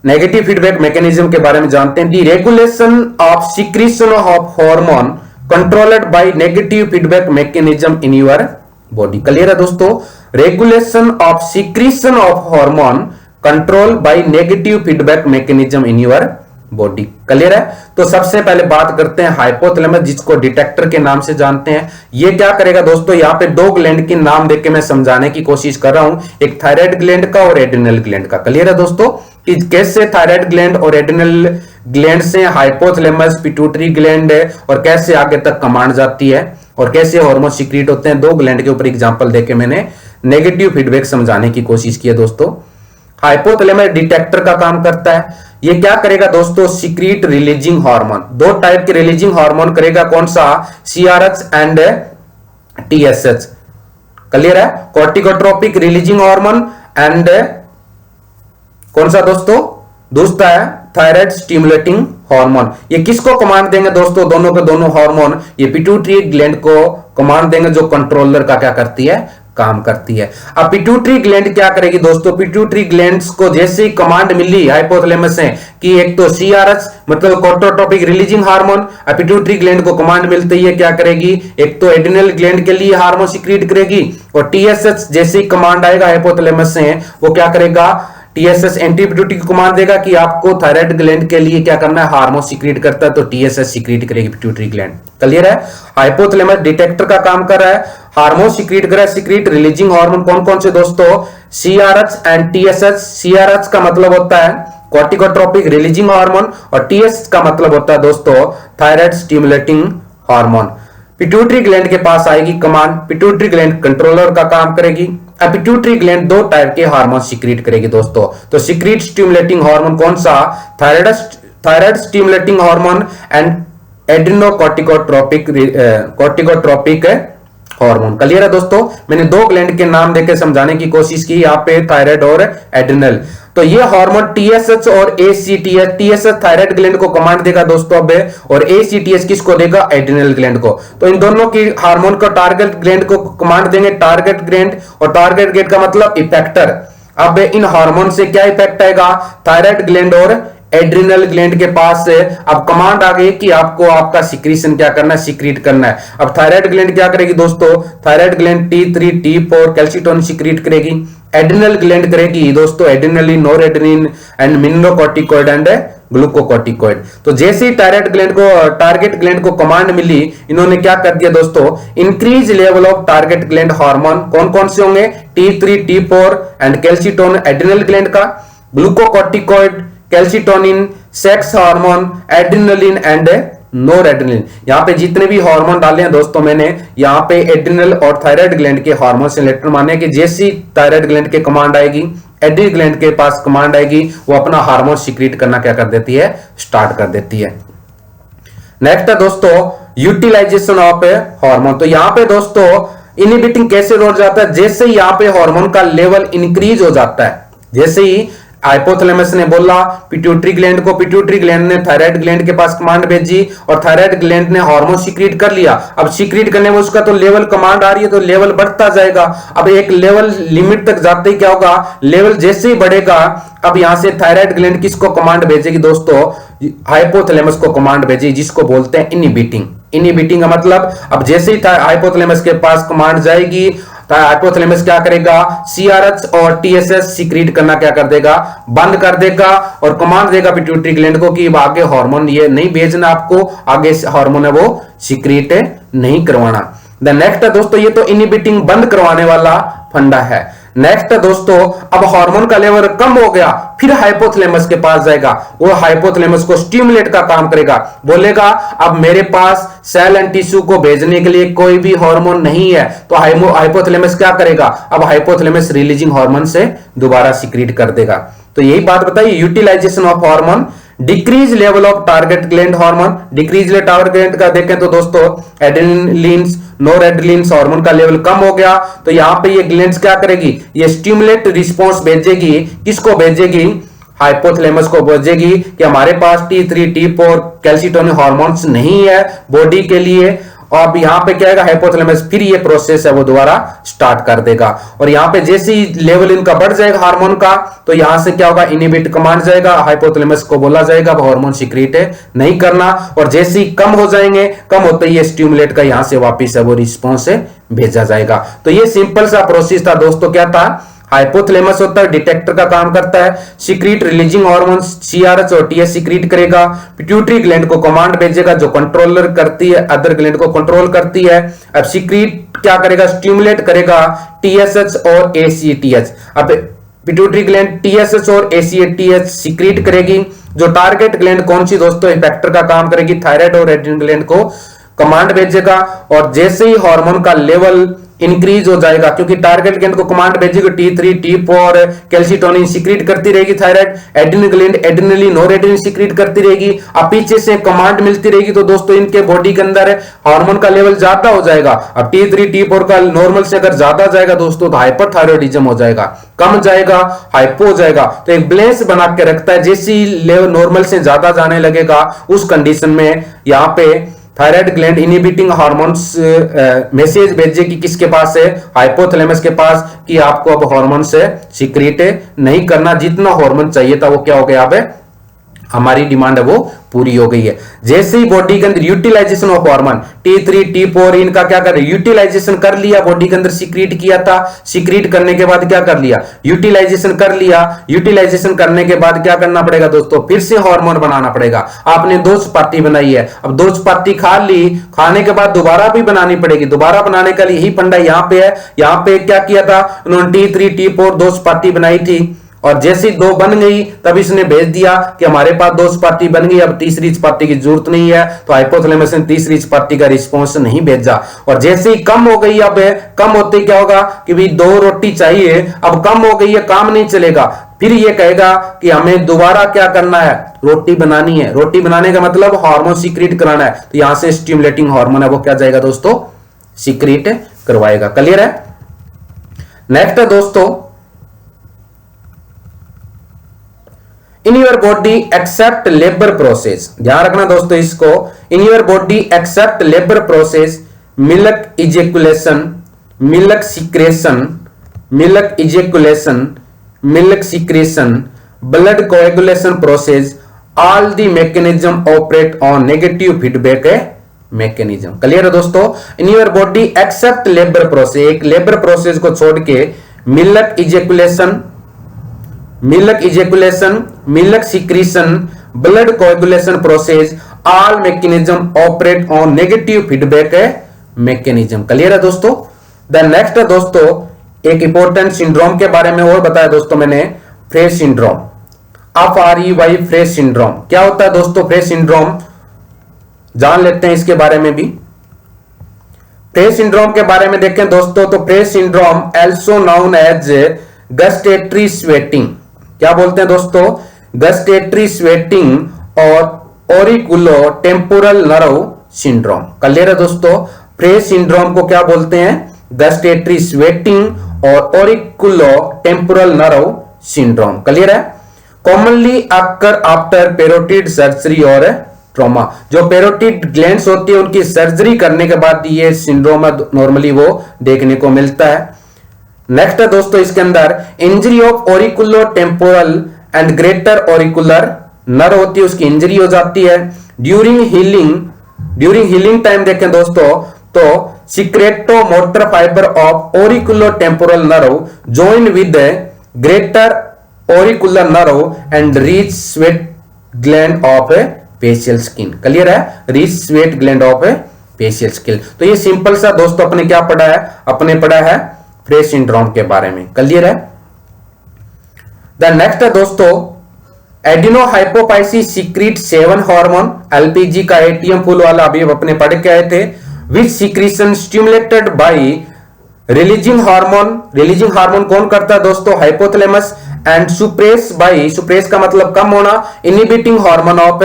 नेगेटिव फीडबैक मैकेनिज्म के बारे में जानते हैं। The regulation of secretion of hormone controlled by negative feedback mechanism in your body. Clear है दोस्तों? Regulation of secretion of hormone control by negative feedback mechanism in your body. Clear है? तो सबसे पहले बात करते हैं हाइपोथैलेमस, जिसको डिटेक्टर के नाम से जानते हैं। ये क्या करेगा दोस्तों? यहाँ पे 2 ग्लैंड के नाम देके मैं समझाने की कोशिश कर रहा हूं, एक थायराइड ग्लैंड का और एड्रिनल ग्लैंड का। क्लियर है दोस्तों कि कैसे थायराइड ग्लैंड और एड्रिनल ग्लैंड से हाइपोथैलेमस पिट्यूटरी ग्लैंड है और कैसे आगे तक कमांड जाती है और कैसे हार्मोन सीक्रेट होते हैं। 2 ग्लैंड के ऊपर एग्जांपल देके मैंने नेगेटिव फीडबैक समझाने की कोशिश की है दोस्तों। हाइपोथैलेमस डिटेक्टर का काम करता है। ये क्या करेगा दोस्तों? Secret releasing hormone. 2 टाइप के रिलीजिंग हार्मोन करेगा, कौन सा? CRH and TSH. क्लियर है? कॉर्टिकोट्रोपिक रिलीजिंग हार्मोन एंड कौन सा दोस्तों? दूसरा है थायराइड स्टिमुलेटिंग हार्मोन। ये किसको कमांड देंगे दोस्तों? दोनों के दोनों हार्मोन ये पिट्यूटरी ग्लैंड को कमांड देंगे, जो कंट्रोलर का क्या करती है? काम करती है। अब पिट्यूटरी ग्लैंड क्या करेगी दोस्तों? पिट्यूटरी ग्लैंड्स को जैसे ही कमांड मिली हाइपोथैलेमस से कि एक तो सीआरएच मतलब कॉर्टिकोट्रोपिक रिलीजिंग हार्मोन, अब पिट्यूटरी ग्लैंड को कमांड मिलते ही क्या करेगी? एक तो एड्रिनल ग्लैंड के लिए हार्मोन सीक्रेट करेगी और टीएसएच जैसे ही कमांड आएगा हाइपोथैलेमस से वो क्या करेगा? टीएसएच एंटी पिट्यूटरी को कमांड देगा कि आपको थायराइड ग्लैंड के लिए क्या करना है? हार्मोन सीक्रेट करता है, तो टीएसएच सीक्रेट करेगी पिट्यूटरी ग्लैंड। क्लियर है? हाइपोथैलेमस डिटेक्टर का काम कर रहा है, हार्मोन सीक्रेट कर रहा है। सीक्रेट रिलीजिंग हार्मोन कौन कौन से दोस्तों? CRH and TSH. सीआरएच का मतलब होता है कॉर्टिकोट्रोपिक रिलीजिंग हार्मोन और टीएसएच का मतलब होता है दोस्तों thyroid stimulating hormone. Pituitary gland के पास आएगी कमांड, पिट्यूटरी ग्लैंड कंट्रोलर का काम करेगी। अब पिट्यूटरी ग्लैंड 2 टाइप के हार्मोन सीक्रेट करेगी दोस्तों। तो सीक्रेट स्टिमुलेटिंग हार्मोन कौन सा? Thyroid stimulating hormone and adrenocorticotropic hormone. Clear है दोस्तों? मैंने 2 ग्लैंड के नाम देकर समझाने की कोशिश की यहाँ पे, थायराइड और एड्रिनल। तो ये हार्मोन टीएसएच और एसीटीएच, टीएसएच थायराइड ग्लैंड को कमांड देगा दोस्तों अब, और एसीटीएच किसको देगा? एड्रिनल ग्लैंड को। तो इन दोनों की हार्मोन को टारगेट ग्लैंड को कमांड देंगे टारगेट ग्लैंड, और टारगेट ग्लैंड का मतलब इफेक्टर। अब इन हार्मोन से क्या इफेक्ट आएगा? थायराइड ग्लैंड और एड्रिनल ग्लैंड के पास से अब कमांड आ गई कि आपको आपका सिक्रीशन क्या करना है, सीक्रेट करना है। अब थायराइड ग्लैंड क्या करेगी दोस्तों, thyroid gland T3 T4 calcitonin secrete करेगी। एड्रिनल ग्लैंड करेगी दोस्तों adrenaline, noradrenaline and mineralocorticoid and glucocorticoid. तो जैसे ही थायराइड ग्लैंड को, टारगेट ग्लैंड को कमांड मिली, इन्होंने क्या कर दिया दोस्तों, increase level of target gland hormone. कौन कौन से होंगे, T3 T4 and calcitonin adrenal gland का, glucocorticoid, calcitonin, sex hormone, adrenaline and noradrenaline. यहाँ पे जितने भी हार्मोन डाले हैं दोस्तों मैंने, यहाँ पे एड्रिनल और थायराइड ग्लैंड के हार्मोन से रिलेटेड माने कि जैसी थायराइड ग्लैंड के कमांड आएगी, एड्रिनल ग्लैंड के पास कमांड आएगी, वो अपना हार्मोन सीक्रेट करना क्या कर देती है, स्टार्ट कर देती है। नेक्स्ट है दोस्तों यूटिलाइजेशन ऑफ हार्मोन। तो यहाँ पे दोस्तों इनहिबिटिंग कैसे हो जाता है, जैसे ही यहाँ पे हार्मोन का लेवल इंक्रीज हो जाता है, जैसे ही हाइपोथैलेमस ने बोला पिट्यूटरी ग्लैंड को, पिट्यूटरी ग्लैंड ने थायराइड ग्लैंड के पास कमांड भेजी और थायराइड ग्लैंड ने हार्मोन सीक्रेट कर लिया। अब सीक्रेट करने में उसका तो लेवल कमांड आ रही है तो लेवल बढ़ता जाएगा। अब एक लेवल लिमिट तक जाते ही क्या होगा, लेवल जैसे ही बढ़ेगा, अब यहां से थायराइड ग्लैंड किसको कमांड भेजेगी दोस्तों, हाइपोथैलेमस को कमांड भेजेगी, जिसको बोलते हैं इनहिबिटिंग। इनहिबिटिंग का मतलब अब जैसे ही हाइपोथैलेमस के पास कमांड जाएगी, हाइपोथैलेमस क्या करेगा, सीआरएच और टीएसएच सीक्रेट करना क्या कर देगा, बंद कर देगा और कमांड देगा पिट्यूटरी ग्लैंड को कि आगे हार्मोन ये नहीं भेजना, आपको आगे हार्मोन है वो सीक्रेट नहीं करवाना। द नेक्स्ट है दोस्तों, ये तो इनहिबिटिंग बंद करवाने वाला फंडा है। नेक्स्ट है दोस्तों, अब हार्मोन का लेवल कम हो गया, फिर हाइपोथैलेमस के पास जाएगा, वो हाइपोथैलेमस को स्टिमुलेट का काम करेगा, बोलेगा अब मेरे पास सेल एंड टिश्यू को भेजने के लिए कोई भी हार्मोन नहीं है। तो हाइपोथैलेमस क्या करेगा, अब हाइपोथैलेमस रिलीजिंग हार्मोन से दोबारा सीक्रेट कर देगा। तो यही बात बताइए, utilisation of hormone, decrease level of target gland hormone. Decrease target gland का देखें तो दोस्तों एड्रेनलिन, नोरेड्रेनालिन हार्मोन का लेवल कम हो गया, तो यहां पे ये ग्लैंड्स क्या करेगी, ये स्टिमुलेट रिस्पांस भेजेगी, किसको भेजेगी, हाइपोथैलेमस को भेजेगी कि हमारे पास T3 T4 कैल्सिटोनिन हार्मोन्स नहीं है बॉडी के लिए। और अब यहाँ पे क्या है, हाइपोथैलेमस फिर ये प्रोसेस है वो दोबारा स्टार्ट कर देगा। और यहाँ पे जैसे ही लेवल इनका बढ़ जाएगा हार्मोन का, तो यहां से क्या होगा, इनहिबिट कमांड जाएगा, हाइपोथैलेमस को बोला जाएगा हार्मोन सीक्रेट नहीं करना। और जैसे ही कम हो जाएंगे, कम होते ही स्टिमुलेट का यहां से वापिस है वो रिस्पॉन्स भेजा जाएगा। तो ये सिंपल सा प्रोसेस था दोस्तों। क्या था, हाइपोथैलेमस होता है डिटेक्टर का काम करता है, सीक्रेट रिलीजिंग हार्मोन सीआरएच और टीएस सीक्रेट करेगा, पिट्यूटरी ग्लैंड को कमांड भेजेगा जो कंट्रोलर करती है, अदर ग्लैंड को कंट्रोल करती है। अब सीक्रेट क्या करेगा, स्टिमुलेट करेगा टीएसएच और एसीटीएच। अब पिट्यूटरी ग्लैंड टीएसएच और एसीटीएच सीक्रेट करेगी। जो टारगेट ग्लैंड कौन सी दोस्तों, इफेक्टर का काम करेगी, थायराइड और एड्रिनल ग्लैंड को कमांड भेजेगा। और जैसे ही हार्मोन का लेवल इंक्रीज हो जाएगा, क्योंकि टारगेट ग्लैंड को कमांड भेजेगी T3 T4 कैल्सिटोनिन सीक्रेट करती रहेगी, thyroid, adrenal gland adrenaline noradrenaline secrete करती रहेगी। अब पीछे से कमांड मिलती रहेगी, तो दोस्तों इनके बॉडी के अंदर हार्मोन का लेवल ज्यादा हो जाएगा। अब T3 T4 का नॉर्मल से अगर ज्यादा जाएगा दोस्तों तो हाइपरथायरॉयडिज्म हो जाएगा, कम जाएगा हाइपो हो जाएगा। तो एक बैलेंस बना के रखता है, जैसे ही लेवल नॉर्मल से ज्यादा जाने लगेगा उस कंडीशन में यहाँ पे thyroid gland inhibiting hormones message भेजेगी किसके पास है, हाइपोथैलेमस के पास, कि आपको अब हार्मोन से सीक्रेट नहीं करना, जितना हार्मोन चाहिए था वो क्या हो गया, अब हमारी डिमांड है वो पूरी हो गई है। जैसे ही बॉडी के अंदर utilisation of hormone T3 T4 इनका क्या कर, यूटिलाइजेशन कर लिया, बॉडी के अंदर सीक्रेट किया था, सीक्रेट करने के बाद क्या कर लिया, यूटिलाइजेशन कर लिया। यूटिलाइजेशन करने के बाद क्या करना पड़ेगा दोस्तों, फिर से हार्मोन बनाना पड़ेगा। आपने 2 चपाती बनाई है, अब 2 चपाती खा ली, खाने के बाद दोबारा भी बनानी पड़ेगी। दोबारा बनाने का यही फंडा यहाँ पे है। यहाँ पे क्या किया था उन्होंने, T3 T4 2 चपाती बनाई थी, और जैसी 2 बन गई तब इसने भेज दिया कि हमारे पास 2 चपाती बन गई, अब तीसरी चपाती की जरूरत नहीं है। तो हाइपोथैलेमस ने तीसरी चपाती का रिस्पॉन्स नहीं भेजा। और जैसे ही कम हो गई, अब कम होते ही क्या होगा कि भाई 2 रोटी चाहिए, अब कम हो गई है, काम नहीं चलेगा, फिर ये कहेगा कि हमें दोबारा क्या करना है, रोटी बनानी है। रोटी बनाने का मतलब हार्मोन सीक्रेट कराना है, तो यहां से स्टिमुलेटिंग हार्मोन है वो क्या जाएगा दोस्तों, सीक्रेट करवाएगा। क्लियर है। नेक्स्ट है दोस्तों, in your body except labour process. ध्यान रखना दोस्तों इसको, in your body except labour process, milk ejaculation, milk secretion, milk ejaculation, milk secretion, blood coagulation process, all the mechanism operate on negative feedback mechanism. Clear है दोस्तों? In your body except labour process, एक labour process को छोड़ के milk ejaculation, milk secretion, blood coagulation process, all mechanism operate on negative feedback mechanism. Clear है दोस्तों? Then next है दोस्तों, एक इंपॉर्टेंट सिंड्रोम के बारे में और बताया दोस्तों मैंने, fresh syndrome, FREY fresh syndrome. क्या होता है दोस्तों फ्रेश सिंड्रोम? जान लेते हैं इसके बारे में भी। फ्रेश सिंड्रोम के बारे में देखें दोस्तों, तो Frey's syndrome also known as gustatory sweating, क्या बोलते हैं दोस्तों? गस्टेटरी स्वेटिंग और auriculotemporal nerve syndrome. Clear है दोस्तों? फ्रेश सिंड्रोम को क्या बोलते हैं? गस्टेटरी स्वेटिंग और auriculotemporal nerve syndrome. Clear है? Commonly occur after parotid surgery और ट्रॉमा, जो पेरोटिड ग्लैंड्स होती है उनकी सर्जरी करने के बाद ये सिंड्रोम नॉर्मली वो देखने को मिलता है। नेक्स्ट है दोस्तों इसके अंदर injury of auriculo temporal and greater auricular nerve होती है, उसकी इंजरी हो जाती है। ड्यूरिंग हीलिंग टाइम देखें दोस्तों, तो secretomotor fibre of auriculotemporal nerve join with greater auricular nerve and reach sweat gland of facial skin. Clear है? Reach sweat gland of facial skin. तो ये सिंपल सा दोस्तों अपने क्या पढ़ा है? अपने पढ़ा है फ्रेश सिंड्रोम के बारे में। क्लियर है? द नेक्स्ट है दोस्तों adenohypophysis secrete 7 hormone, LPG का एटीएम फुल वाला अभी अपने पढ़ के आए थे, which secretion stimulated by releasing hormone. Releasing hormone कौन करता है दोस्तों? Hypothalamus. And suppress by, suppress का मतलब कम होना, इनहिबिटिंग हार्मोन ऑफ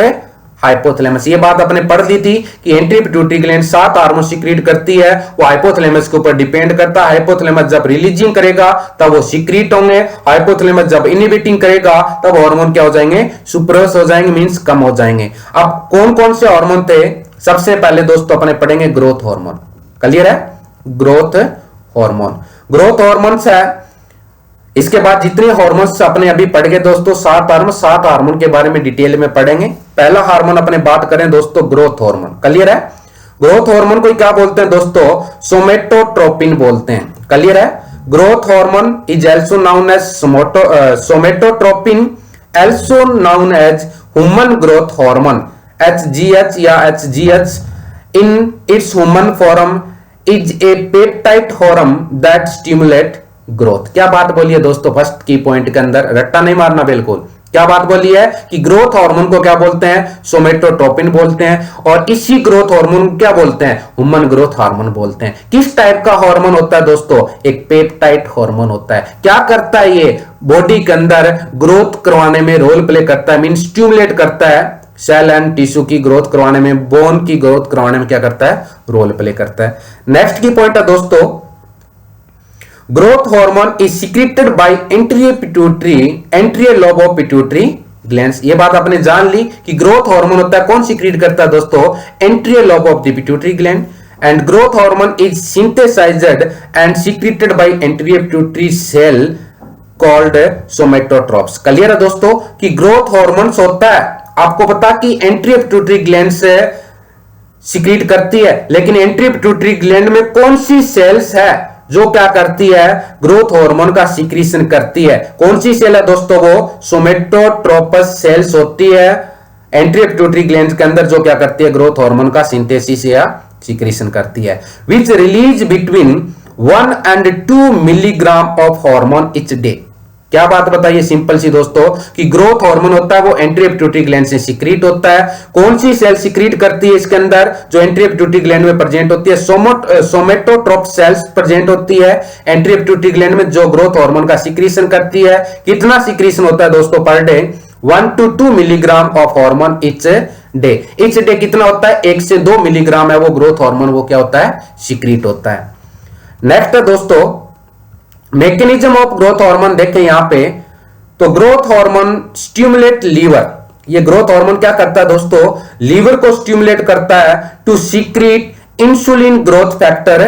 हाइपोथैलेमस। ये बात अपने पढ़ दी थी कि anti pituitary gland 7 hormone secrete करती है, वो हाइपोथैलेमस के ऊपर डिपेंड करता है। हाइपोथैलेमस जब रिलीजिंग करेगा तब वो सीक्रेट होंगे, हाइपोथैलेमस जब इनहिबिटिंग करेगा तब हार्मोन क्या हो जाएंगे? सुप्रेस हो जाएंगे, मींस कम हो जाएंगे। अब कौन कौन से हार्मोन थे? सबसे पहले दोस्तों अपने पढ़ेंगे ग्रोथ हार्मोन। क्लियर है? ग्रोथ हार्मोन, ग्रोथ हार्मोन्स है। इसके बाद जितने हार्मोन्स अपने अभी पढ़ गए दोस्तों 7 हार्मोन के बारे में डिटेल में पढ़ेंगे। पहला हार्मोन अपने बात करें दोस्तों ग्रोथ हार्मोन। क्लियर है? ग्रोथ हार्मोन को क्या बोलते हैं दोस्तों? सोमेटोट्रोपिन बोलते हैं। क्लियर है? Growth hormone is also known as somatotropin, also known as human growth hormone HGH या HGH in its human form is a peptide hormone that stimulate growth. क्या बात बोली है दोस्तों? फर्स्ट की पॉइंट के अंदर रट्टा नहीं मारना, बिल्कुल क्या बात बोली है कि ग्रोथ हार्मोन को क्या बोलते हैं? सोमेटोट्रोपिन बोलते हैं। और इसी ग्रोथ हार्मोन क्या बोलते हैं? ह्यूमन ग्रोथ हार्मोन बोलते हैं। किस टाइप का हार्मोन होता है दोस्तों? एक पेप्टाइड हार्मोन होता है। क्या करता है ये? बॉडी के अंदर ग्रोथ करवाने में रोल प्ले करता है, मीन स्टिमुलेट करता है। सेल एंड टिश्यू की ग्रोथ करवाने में, बोन की ग्रोथ करवाने में क्या करता है? रोल प्ले करता है। नेक्स्ट की पॉइंट है दोस्तों growth hormone is secreted by anterior lobe of pituitary glands. ये बात आपने जान ली कि ग्रोथ हार्मोन होता है, कौन सीक्रेट करता है दोस्तों? Anterior lobe of the pituitary gland. And growth hormone is synthesised and secreted by anterior pituitary cell called somatotrophs. Clear है दोस्तों कि ग्रोथ हार्मोन्स होता है, आपको पता कि एंटीरियर पिट्यूटरी ग्लैंड से सीक्रेट करती है, लेकिन एंटीरियर पिट्यूटरी ग्लैंड में कौन सी सेल्स है जो क्या करती है? ग्रोथ हार्मोन का सीक्रेशन करती है। कौन सी सेल है दोस्तों? वो सोमेटोट्रोपस सेल्स होती है एंटीरियर पिट्यूटरी ग्लैंड के अंदर, जो क्या करती है? ग्रोथ हार्मोन का सिंथेसिस या सीक्रेशन करती है। विच release between 1 and 2 milligram of hormone each day. क्या बात बताइए सिंपल सी दोस्तों कि ग्रोथ हार्मोन होता है वो एंटीरियर पिट्यूटरी ग्लैंड से सीक्रेट होता है। कौन सी सेल सीक्रेट करती है इसके अंदर? जो एंटीरियर पिट्यूटरी ग्लैंड में प्रेजेंट होती है, सोमेटोट्रोप सेल्स प्रेजेंट होती है एंटीरियर पिट्यूटरी ग्लैंड में, जो ग्रोथ हार्मोन का सीक्रेशन करती है। कितना सीक्रेशन होता है दोस्तों per day? 1 to 2 milligram of hormone each day. Each day कितना होता है? 1 से 2 मिलीग्राम है वो ग्रोथ हार्मोन, वो क्या होता है? सीक्रेट होता है। नेक्स्ट है दोस्तों मैकेनिज्म ऑफ ग्रोथ हार्मोन। देखें यहां पे तो ग्रोथ हार्मोन स्टिमुलेट लीवर। ये ग्रोथ हार्मोन क्या करता है दोस्तों? लीवर को स्टिमुलेट करता है to secrete insulin growth factor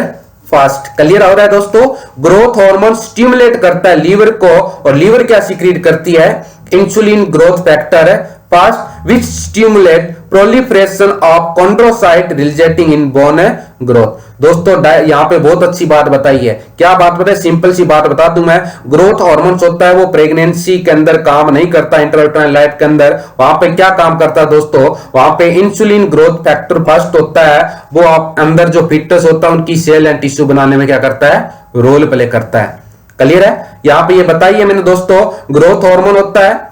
fast. Clear हो रहा है दोस्तों? ग्रोथ हार्मोन स्टिमुलेट करता है लीवर को, और लीवर क्या सीक्रेट करती है? Insulin growth factor fast which stimulate proliferation of chondrocyte resulting in bone growth। दोस्तों यहाँ पे बहुत अच्छी बात बताई है। क्या बात बताई? सिंपल सी बात बता दूं मैं। ग्रोथ हार्मोन्स होता है वो प्रेगनेंसी के अंदर काम नहीं करता, इंट्रायूटेराइन लाइफ के अंदर। वहां पे क्या काम करता है दोस्तों? वहां पे इंसुलिन ग्रोथ फैक्टर फर्स्ट होता है, वो आप अंदर जो फिटस होता है उनकी सेल एंड टिश्यू बनाने में क्या करता है? रोल प्ले करता है। क्लियर है? यहां पे ये बताइए मैंने दोस्तों, ग्रोथ हार्मोन होता है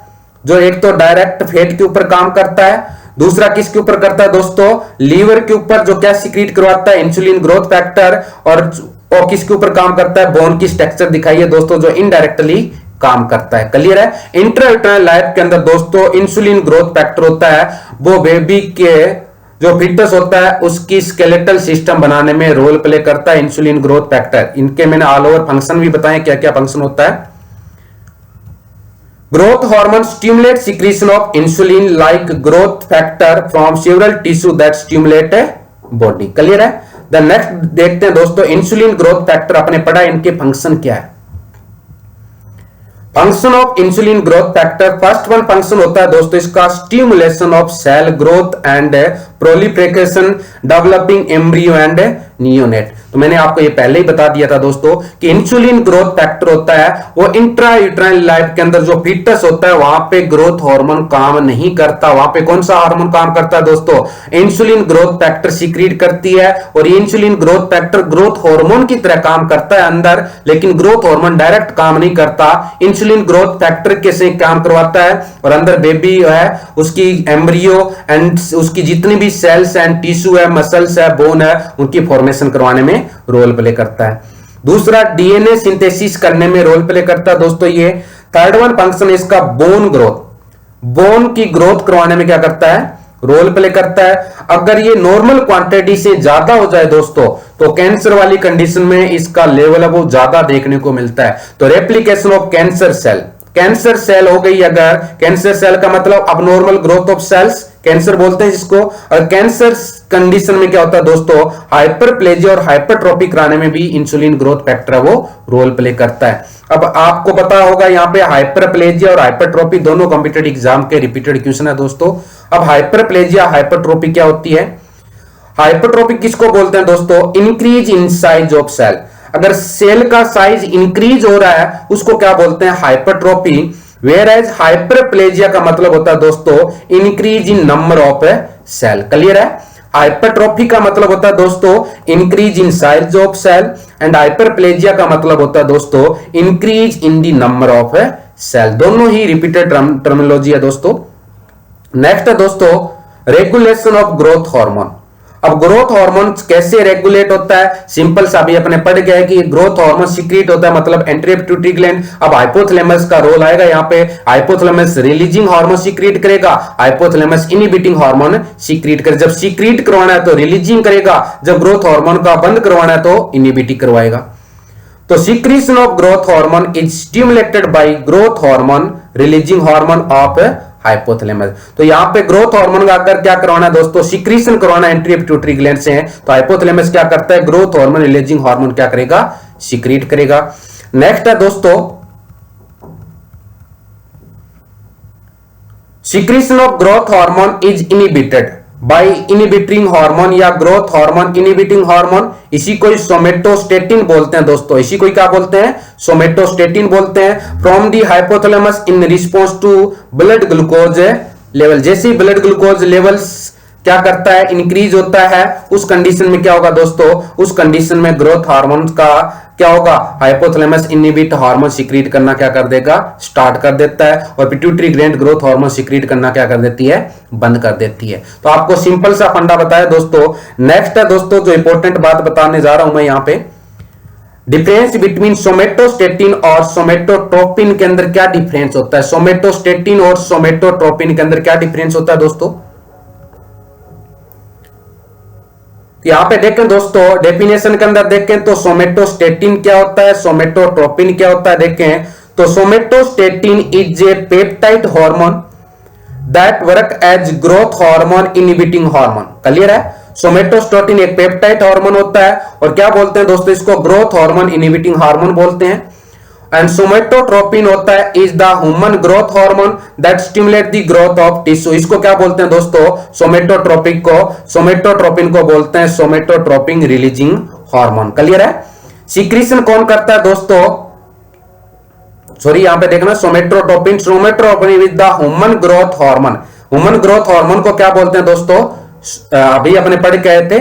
जो एक तो डायरेक्ट फैट के ऊपर काम करता है, दूसरा किसके ऊपर करता है दोस्तों? लीवर के ऊपर, जो क्या सीक्रेट करवाता है? Insulin growth factor. और किसके ऊपर काम करता है? बोन की स्ट्रक्चर दिखाइए दोस्तों, जो इनडायरेक्टली काम करता है। क्लियर है? इंट्रायूटेराइन लाइफ के अंदर दोस्तों इंसुलिन ग्रोथ फैक्टर होता है, वो बेबी के जो फिटस होता है उसकी स्केलेटल सिस्टम बनाने में रोल प्ले करता है इंसुलिन ग्रोथ फैक्टर। इनके मैंने ऑल ओवर फंक्शन भी बताए, क्या क्या फंक्शन होता है। Growth hormone stimulate secretion of insulin like growth factor from several tissue that stimulate body. Clear है? द नेक्स्ट देखते हैं दोस्तों, इंसुलिन ग्रोथ फैक्टर अपने पढ़ा, इनके फंक्शन क्या है। Function of insulin growth factor, first one function होता है दोस्तों इसका stimulation of cell growth and proliferation developing embryo and neonate. तो मैंने आपको ये पहले ही बता दिया था दोस्तों कि इंसुलिन ग्रोथ फैक्टर होता है वो इंट्रायूटेराइन लाइफ के अंदर जो फीटस होता है वहां पे ग्रोथ हार्मोन काम नहीं करता। वहां पे कौन सा हार्मोन काम करता है दोस्तों? इंसुलिन ग्रोथ फैक्टर सीक्रेट करती है, और ये insulin growth factor growth hormone की तरह काम करता है अंदर, लेकिन ग्रोथ हार्मोन डायरेक्ट काम नहीं करता। इंसुलिन ग्रोथ फैक्टर कैसे काम करवाता है, और अंदर बेबी है उसकी एम्ब्रियो एंड उसकी जितनी भी सेल्स एंड टिश्यू है, मसल्स है, बोन है, उनकी फॉर्मेशन करवाने में रोल प्ले करता है। दूसरा डीएनए सिंथेसिस करने में रोल प्ले करता है दोस्तों ये। थर्ड वन फंक्शन इसका बोन ग्रोथ, बोन की ग्रोथ करवाने में क्या करता है? रोल प्ले करता है। अगर ये नॉर्मल क्वांटिटी से ज्यादा हो जाए दोस्तों तो कैंसर वाली कंडीशन में इसका लेवल है वो ज्यादा देखने को मिलता है। तो replication of cancer cell, cancer cell हो गई अगर, कैंसर सेल का मतलब abnormal growth of cells, cancer बोलते हैं जिसको। और कैंसर कंडीशन में क्या होता है दोस्तों? हाइपरप्लेजिया और हाइपरट्रोफी कराने में भी इंसुलिन ग्रोथ फैक्टर वो रोल प्ले करता है। अब आपको पता होगा यहाँ पे हाइपरप्लेजिया और हाइपरट्रोफी दोनों कॉम्पिटिटिव एग्जाम के रिपीटेड क्वेश्चन है दोस्तों। अब हाइपरप्लेजिया हाइपरट्रोफी क्या होती है? हाइपरट्रोफी किसको बोलते हैं दोस्तों? Increase in size of cell. अगर सेल का साइज इंक्रीज हो रहा है उसको क्या बोलते हैं? हाइपरट्रोफी। वेयर एज हाइपरप्लेजिया का मतलब होता है दोस्तों increase in number of cell. Clear है? हाइपरट्रोफी का मतलब होता है दोस्तों increase in size of cell, and hyperplasia का मतलब होता है दोस्तों increase in the number of cell. दोनों ही रिपीटेड टर्मिनोलॉजी है दोस्तों। नेक्स्ट है दोस्तों रेगुलेशन ऑफ ग्रोथ हार्मोन। अब ग्रोथ हार्मोन कैसे रेगुलेट होता है? सिंपल सा भी अपने पढ़ गया है कि ग्रोथ हार्मोन सीक्रेट होता है मतलब एंटीरियर पिट्यूटरी ग्लैंड। अब हाइपोथैलेमस का रोल आएगा यहाँ पे। हाइपोथैलेमस रिलीजिंग हार्मोन सीक्रेट करेगा, हाइपोथैलेमस इनहिबिटिंग हार्मोन सीक्रेट करे। जब सीक्रेट करवाना है तो रिलीजिंग करेगा, जब ग्रोथ हार्मोन का बंद करवाना है तो इनहिबिटिंग करवाएगा। तो secretion of growth hormone is stimulated by growth hormone releasing hormone of hypothalamus. तो यहां पे ग्रोथ हार्मोन का अगर क्या करवाना है दोस्तों? सीक्रेशन करवाना एंटीरियर पिट्यूटरी ग्लैंड से है, तो हाइपोथैलेमस क्या करता है? ग्रोथ हार्मोन रिलीजिंग हार्मोन क्या करेगा? सीक्रेट करेगा। नेक्स्ट है दोस्तों secretion of growth hormone is inhibited by inhibiting hormone या ग्रोथ हार्मोन इनहिबिटिंग हार्मोन। इसी को सोमेटोस्टेटिन बोलते हैं दोस्तों। इसी को क्या बोलते हैं? सोमेटोस्टेटिन बोलते हैं। From the hypothalamus in response to blood glucose level. जैसे ही ब्लड ग्लूकोज लेवल्स क्या करता है? इंक्रीज होता है, उस कंडीशन में क्या होगा दोस्तों? उस कंडीशन में ग्रोथ हार्मोन का क्या होगा? हाइपोथैलेमस इनहिबिट हार्मोन सीक्रेट करना क्या कर देगा? स्टार्ट कर देता है, और pituitary gland growth hormone secrete करना क्या कर देती है? बंद कर देती है। तो आपको सिंपल सा फंडा बताया दोस्तों। नेक्स्ट है दोस्तों जो इंपॉर्टेंट बात बताने जा रहा हूं मैं यहाँ पे, डिफरेंस बिटवीन सोमेटोस्टेटिन और सोमेटोट्रोपिन के अंदर क्या डिफरेंस होता है? सोमेटोस्टेटिन और सोमेटोट्रोपिन के अंदर क्या डिफरेंस होता है दोस्तों? यहां पे देखें दोस्तों डेफिनेशन के अंदर देखें तो सोमेटोस्टेटिन क्या होता है, सोमेटोट्रोपिन क्या होता है देखें तो somatostatin is a peptide hormone that work as growth hormone inhibiting hormone. Clear है? सोमेटोस्टेटिन एक पेप्टाइड हार्मोन होता है और क्या बोलते हैं दोस्तों? इसको ग्रोथ हार्मोन इनहिबिटिंग हार्मोन बोलते हैं। एंड सोमेटोट्रोपिन होता है is the human growth hormone that stimulate the growth of tissue. इसको क्या बोलते हैं दोस्तों, सोमेटोट्रोपिन को बोलते हैं सोमेटोट्रोपिन रिलीजिंग हार्मोन। क्लियर है। सीक्रेशन कौन करता है दोस्तों, सॉरी यहां पे देखना, somatotropin is the human growth hormone. Human growth hormone को क्या बोलते हैं दोस्तों, अभी अपने पढ़ के आए थे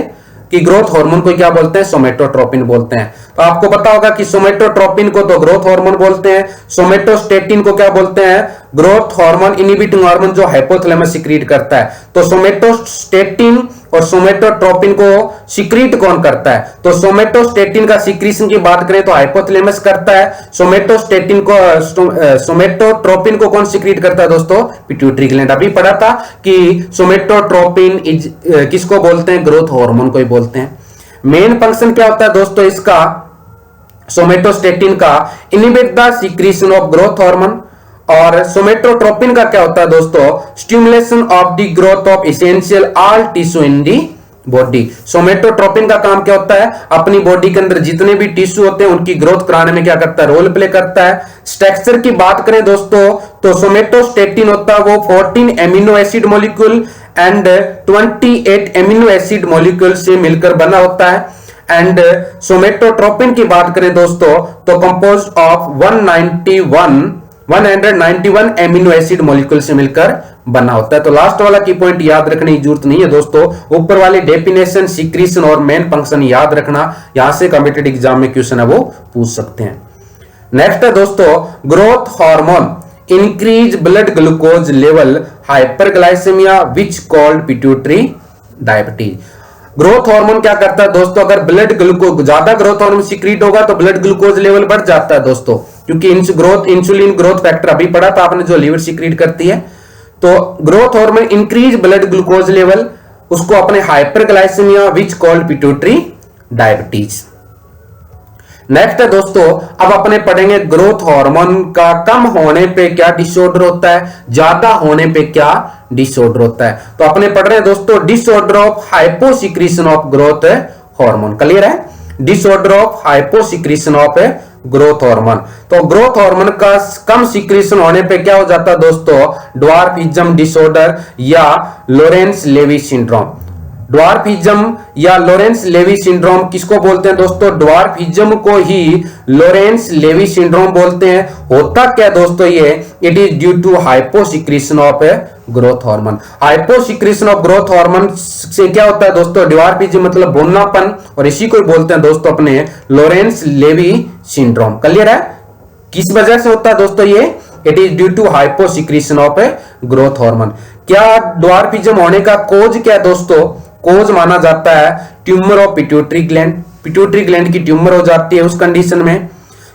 कि ग्रोथ हार्मोन को क्या बोलते हैं, सोमेटोट्रोपिन बोलते हैं। तो आपको पता होगा कि सोमेटोट्रोपिन को तो ग्रोथ हार्मोन बोलते हैं, सोमेटोस्टेटिन को क्या बोलते हैं, ग्रोथ हार्मोन इनहिबिटिंग हार्मोन जो हाइपोथैलेमस सिक्रीट करता है। तो सोमेटोस्टेटिन और सोमेटोट्रोपिन को सिक्रीट कौन करता है, तो सोमेटोस्टेटिन का सिक्रीशन की बात करें तो हाइपोथैलेमस करता है। सोमेटोट्रोपिन को कौन सिक्रीट करता है दोस्तों, पिट्यूटरी ग्लैंड। अभी पढ़ा था कि सोमेटोट्रोपिन किसको बोलते हैं, ग्रोथ हार्मोन को ही बोलते हैं। मेन फंक्शन क्या होता है दोस्तों इसका, सोमेटोस्टेटिन का, inhibit the secretion of growth hormone, और सोमेटोट्रोपिन का क्या होता है दोस्तों, stimulation of the growth of essential all tissue in the body. Somatotropin का काम क्या होता है, अपनी बॉडी के अंदर जितने भी टिश्यू होते हैं उनकी ग्रोथ कराने में क्या करता है, रोल प्ले करता है। स्ट्रक्चर की बात करें दोस्तों तो सोमेटोस्टेटिन होता है वो 14 amino acid molecule and 28 amino acid molecule से मिलकर बना होता है। एंड सोमेटोट्रोपिन की बात करें दोस्तों तो compose of 191 amino acid molecule से मिलकर बना होता है। तो लास्ट वाला की पॉइंट याद रखने की जरूरत नहीं है दोस्तों, ऊपर वाली डेफिनेशन, सीक्रेशन और मेन फंक्शन याद रखना, यहां से कॉम्पिटिटिव एग्जाम में क्वेश्चन है वो पूछ सकते हैं। नेक्स्ट है दोस्तों, growth hormone increase blood glucose level, hyperglycaemia which called pituitary diabetes. Growth hormone क्या करता है दोस्तों, अगर ब्लड ग्लूकोज ज्यादा ग्रोथ हार्मोन सिक्रीट होगा तो ब्लड ग्लूकोज लेवल बढ़ जाता है दोस्तों, क्योंकि इंसुलिन ग्रोथ फैक्टर अभी पढ़ा था आपने जो लीवर सिक्रीट करती है। तो growth hormone increase blood glucose level, उसको अपने hyperglycaemia which called pituitary diabetes. Next है दोस्तों, अब अपने पढ़ेंगे ग्रोथ हार्मोन का कम होने पे क्या डिसऑर्डर होता है, ज्यादा होने पे क्या डिसऑर्डर होता है। तो अपने पढ़ रहे हैं दोस्तों disorder of hyposecretion of growth hormone. Clear है, disorder of hyposecretion of growth hormone. तो ग्रोथ हार्मोन का कम सिक्रीशन होने पे क्या हो जाता है दोस्तों, ड्वार्फिज्म डिसऑर्डर या लोरेंस लेवी सिंड्रोम। ड्वार्फिज्म या लोरेंस लेवी सिंड्रोम किसको बोलते हैं दोस्तों, ड्वार्फिज्म को ही लोरेंस लेवी सिंड्रोम बोलते हैं। होता क्या दोस्तों ये, it is due to hyposecretion of growth hormone. Hyposecretion of growth hormone से क्या होता है दोस्तों, ड्वार्फिज्म मतलब बोनापन, और इसी को बोलते हैं दोस्तों अपने लोरेंस लेवी सिंड्रोम। क्लियर है, किस वजह से होता है दोस्तों ये, it is due to hyposecretion of growth hormone. क्या ड्वार्फिज्म होने का कोज क्या है दोस्तों, कोज माना जाता है tumour of pituitary gland. Pituitary gland की ट्यूमर हो जाती है उस कंडीशन में,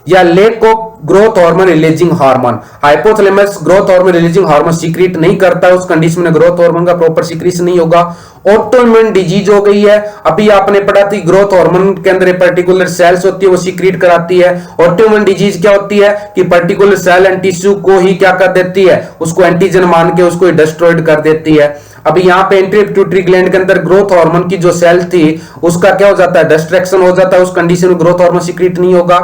या lake of growth hormone releasing hormone. Hypothalamus growth hormone releasing hormone secrete नहीं करता है, उस कंडीशन में ग्रोथ हार्मोन का प्रॉपर सीक्रेशन नहीं होगा। ऑटोइम्यून डिजीज हो गई है, अभी आपने पढ़ा थी ग्रोथ हार्मोन के अंदर पर्टिकुलर सेल्स होती है वो सीक्रेट कराती है। ऑटोइम्यून डिजीज क्या होती है कि पर्टिकुलर सेल एंड टिश्यू को ही क्या कर देती है, उसको एंटीजन मान के उसको डिस्ट्रॉयड कर देती है। अभी यहाँ पे एंट्री पिट्यूटरी ग्लैंड के अंदर ग्रोथ हार्मोन की जो सेल थी उसका क्या हो जाता है, डिस्ट्रैक्शन हो जाता है, उस कंडीशन में ग्रोथ हार्मोन सीक्रेट नहीं होगा।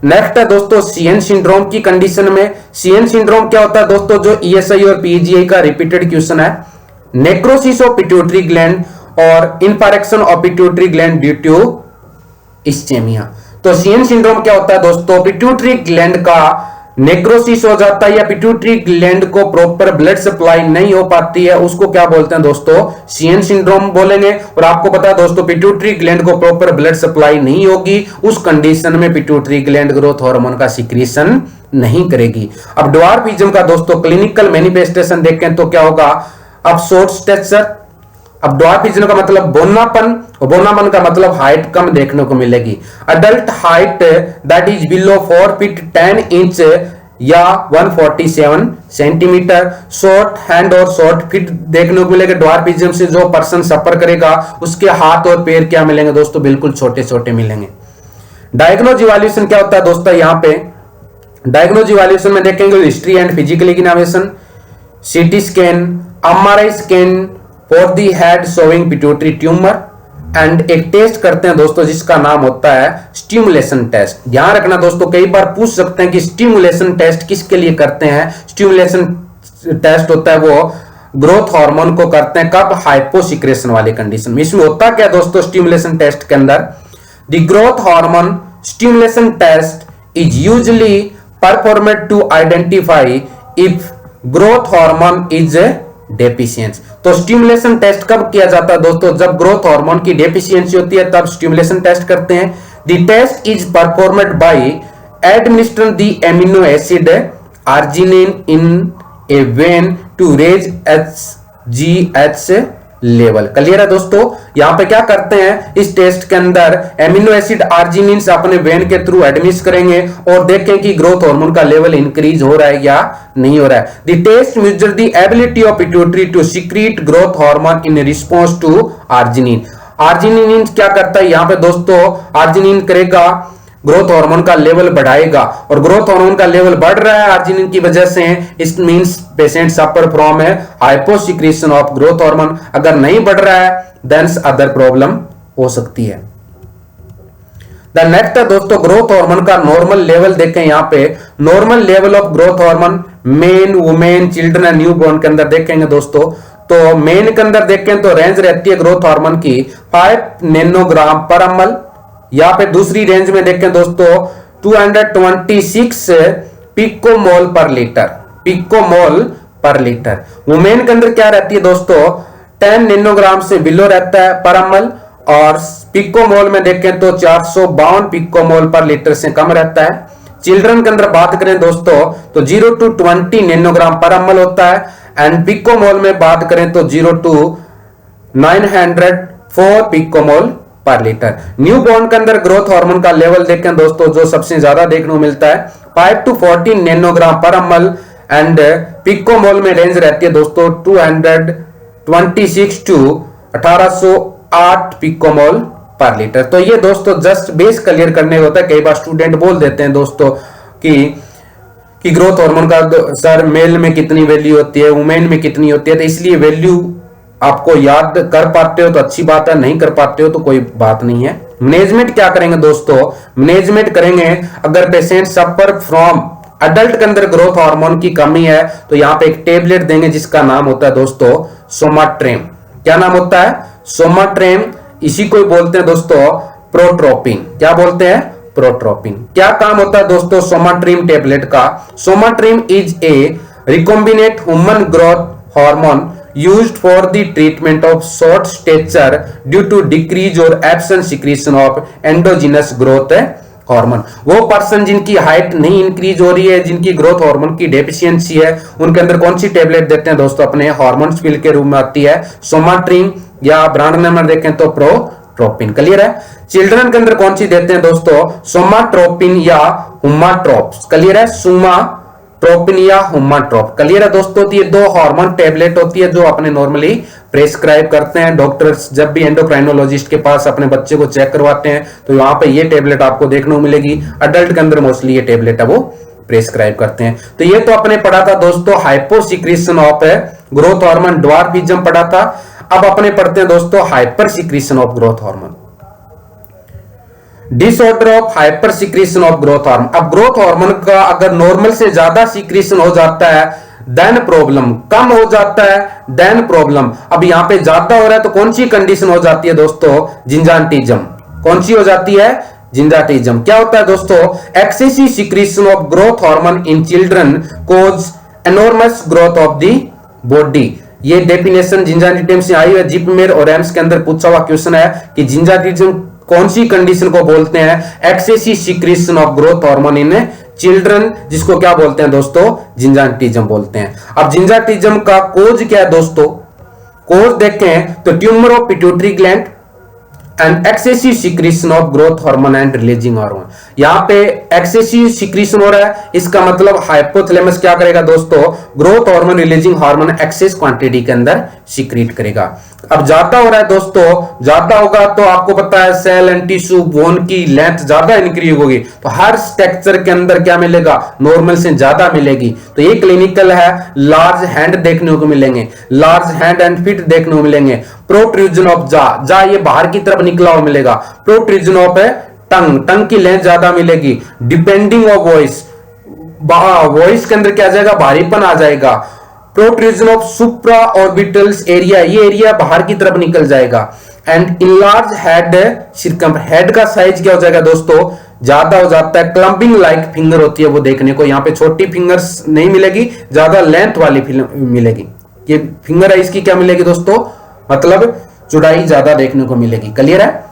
नेक्स्ट है दोस्तों सीएन सिंड्रोम की कंडीशन में। सीएन सिंड्रोम क्या होता है दोस्तों, जो ईएसआई और पीजीआई का रिपीटेड क्वेश्चन है। नेक्रोसिस ऑफ पिट्यूटरी ग्लैंड और infarction of pituitary gland due to ischaemia. तो सीएन सिंड्रोम क्या होता है दोस्तों, पिट्यूटरी ग्लैंड का नेक्रोसिस हो जाता है या पिट्यूटरी ग्लैंड को प्रॉपर ब्लड सप्लाई नहीं हो पाती है, उसको क्या बोलते हैं दोस्तों, सीएन सिंड्रोम बोलेंगे। और आपको पता है दोस्तों पिट्यूटरी ग्लैंड को प्रॉपर ब्लड सप्लाई नहीं होगी, उस कंडीशन में पिट्यूटरी ग्लैंड ग्रोथ हार्मोन का सिक्रीशन नहीं करेगी। अब ड्वार्फिज्म का दोस्तों क्लिनिकल मैनिफेस्टेशन देखें तो क्या होगा, अब शॉर्ट स्टेचर। अब ड्वार्फिज्म का मतलब बोनापन, और बोनापन का मतलब हाइट कम देखने को मिलेगी। Adult height that is below 4 feet 10 inch या 147 सेंटीमीटर। शॉर्ट हैंड और शॉर्ट फीट देखने को मिलेगा। ड्वार्फिज्म से जो पर्सन सफर करेगा उसके हाथ और पैर क्या मिलेंगे दोस्तों, बिल्कुल छोटे छोटे मिलेंगे। डायग्नोज इवैल्यूएशन क्या होता है दोस्तों, यहाँ पे डायग्नोज इवैल्यूएशन में देखेंगे history and physical examination, CT scan, MRI scan for the head showing pituitary tumour, and एक टेस्ट करते हैं दोस्तों जिसका नाम होता है स्टिमुलेशन टेस्ट। ध्यान रखना दोस्तों, कई बार पूछ सकते हैं कि स्टिमुलेशन टेस्ट किसके लिए करते हैं। स्टिमुलेशन टेस्ट होता है वो ग्रोथ हार्मोन को करते हैं, कब? हाइपोसिक्रेशन वाली कंडीशन में। इसमें होता क्या दोस्तों स्टिमुलेशन टेस्ट के अंदर? The growth hormone stimulation test is usually performed to identify if growth hormone is deficiency. तो स्टिमुलेशन टेस्ट कब किया जाता है दोस्तों? जब ग्रोथ हार्मोन की डेफिशिएंसी होती है तब स्टिमुलेशन टेस्ट करते हैं। The test is performed by administrating the amino acid arginine in a vein to raise HGH level. Clear है दोस्तों? यहां पे क्या करते हैं इस टेस्ट के अंदर, एमिनो एसिड आर्जिनिन से अपने वेन के थ्रू एडमिट करेंगे और देखें कि ग्रोथ हार्मोन का लेवल इंक्रीज हो रहा है या नहीं हो रहा है। The test measure the ability of pituitary to secrete growth hormone in response to arginine. Arginine क्या करता है यहां पे दोस्तों? आर्जिनिन करेगा ग्रोथ हार्मोन का लेवल बढ़ाएगा, और ग्रोथ हार्मोन का लेवल बढ़ रहा है आर्जिनिन की वजह से, it means patient suffer from है हाइपोसिक्रेशन ऑफ ग्रोथ हार्मोन। अगर नहीं बढ़ रहा है देन अदर प्रॉब्लम हो सकती है। द नेक्स्ट है दोस्तों ग्रोथ हार्मोन का नॉर्मल लेवल। देखें यहाँ पे normal level of growth hormone main, women, children and new born के अंदर देखेंगे दोस्तों। तो मेन के अंदर देखें तो रेंज रहती है ग्रोथ हार्मोन की 5 नैनोग्राम पर ml। यहाँ पे दूसरी रेंज में देखें दोस्तों 226 पिकोमोल पर लीटर, पिकोमोल पर लीटर। वुमेन के अंदर क्या रहती है दोस्तों? 10 नैनोग्राम से बिलो रहता है पर ml, और पिकोमोल में देखें तो 452 पिकोमोल पर लीटर से कम रहता है। चिल्ड्रन के अंदर बात करें दोस्तों तो 0 to 20 नैनोग्राम पर ml होता है, एंड पिकोमोल में बात करें तो 0 to 904 पिकोमोल पर लीटर। न्यू बॉर्न के अंदर ग्रोथ हार्मोन का लेवल देखें दोस्तों, जो सबसे ज्यादा देखने को मिलता है 5 to 14 नैनोग्राम पर ml, एंड पिकोमोल में रेंज रहती है दोस्तों 226 to 1808 पिकोमोल पर लीटर। तो ये दोस्तों जस्ट बेस क्लियर करने होता है। कई बार स्टूडेंट बोल देते हैं दोस्तों कि ग्रोथ हार्मोन का सर मेल में कितनी वैल्यू होती है, वुमेन में कितनी होती है, तो इसलिए वैल्यू आपको याद कर पाते हो तो अच्छी बात है, नहीं कर पाते हो तो कोई बात नहीं है। मैनेजमेंट क्या करेंगे दोस्तों? मैनेजमेंट करेंगे अगर पेशेंट सफर फ्रॉम अडल्ट के अंदर ग्रोथ हार्मोन की कमी है तो यहाँ पे एक टेबलेट देंगे जिसका नाम होता है दोस्तों सोमाट्रेम। क्या नाम होता है? सोमाट्रेम। इसी को बोलते हैं दोस्तों प्रोट्रोपिन। क्या बोलते हैं? प्रोट्रोपिन। क्या काम होता है दोस्तों सोमाट्रिम टेबलेट का? Somatrem is a recombinant human growth hormone used for the treatment of short stature due to decrease or absent secretion of endogenous growth hormone. वो पर्सन जिनकी हाइट नहीं इंक्रीज हो रही है, जिनकी ग्रोथ हार्मोन की deficiency है, उनके अंदर कौन सी टेबलेट देते हैं दोस्तों? अपने हार्मोन पिल के रूप में आती है सोमाट्रिम, या ब्रांड नेम देखें तो प्रोट्रोपिन। क्लियर है? चिल्ड्रन के अंदर कौन सी देते हैं दोस्तों? सोमाट्रोपिन या हुमाट्रोप्स। क्लियर है? सोमाट्रोपिन या हुमाट्रोप। क्लियर है दोस्तों? तो ये दो हार्मोन टेबलेट होती है जो अपने नॉर्मली प्रेस्क्राइब करते हैं डॉक्टर्स जब भी एंडोक्राइनोलॉजिस्ट के पास अपने बच्चे को चेक करवाते हैं, तो वहां पे ये टेबलेट आपको देखने को मिलेगी। अडल्ट के अंदर मोस्टली ये टेबलेट है वो प्रेस्क्राइब करते हैं। तो ये तो अपने पढ़ा था दोस्तों hyposecretion of growth hormone, dwarfism पढ़ा था। अब अपने पढ़ते हैं दोस्तों hyper secretion of growth hormone, disorder of hyper secretion of growth hormone. अब ग्रोथ हार्मोन का अगर नॉर्मल से ज्यादा सिक्रेशन हो जाता है देन प्रॉब्लम, कम हो जाता है देन प्रॉब्लम। अब यहां पे ज्यादा हो रहा है तो कौन सी कंडीशन हो जाती है दोस्तों? जिंजाटिज्म। कौन सी हो जाती है? जिंजाटिज्म। क्या होता है दोस्तों? Excessive secretion of growth hormone in children cause enormous growth of the body. ये डेफिनेशन जिंजाटिज्म से आई है। जीप मेर और एम्स के अंदर पूछा हुआ क्वेश्चन है कि जिंजाटिज्म कौन सी कंडीशन को बोलते हैं? Excessive secretion of growth hormone in children, जिसको क्या बोलते हैं दोस्तों? जिंजाटिज्म बोलते हैं। अब जिंजाटिज्म का कोज क्या है दोस्तों? कोज देखें तो tumour of pituitary gland and excessive secretion of growth hormone and releasing hormone. यहां पे एक्सेसिव सिक्रेशन हो रहा है, इसका मतलब हाइपोथैलेमस क्या करेगा दोस्तों? Growth hormone releasing hormone excess quantity के अंदर सिक्रीट करेगा। अब ज्यादा हो रहा है दोस्तों, ज्यादा होगा तो आपको पता है सेल एंड टिश्यू बोन की लेंथ ज्यादा इंक्रीज होगी, तो हर स्ट्रक्चर के अंदर क्या मिलेगा, नॉर्मल से ज्यादा मिलेगी। तो ये क्लिनिकल है। लार्ज हैंड देखने को मिलेंगे, लार्ज हैंड एंड फीट देखने को मिलेंगे। प्रोट्रूजन ऑफ जा ये बाहर की तरफ निकला हुआ मिलेगा। प्रोट्रूजन ऑफ टंग की लेंथ ज्यादा मिलेगी। डिपेंडिंग ऑफ वॉइस, वॉइस के अंदर क्या आ जाएगा, भारीपन आ जाएगा। Protrusion of supra orbitals area, ये एरिया बाहर की तरफ निकल जाएगा। एंड इनलार्ज हेड सिरकम, हेड का साइज क्या हो जाएगा दोस्तों, ज्यादा हो जाता है। क्लम्पिंग लाइक फिंगर होती है वो देखने को, यहाँ पे छोटी फिंगर्स नहीं मिलेगी, ज्यादा लेंथ वाली मिलेगी। ये फिंगर है इसकी क्या मिलेगी दोस्तों, मतलब चौड़ाई ज्यादा देखने को मिलेगी। क्लियर है।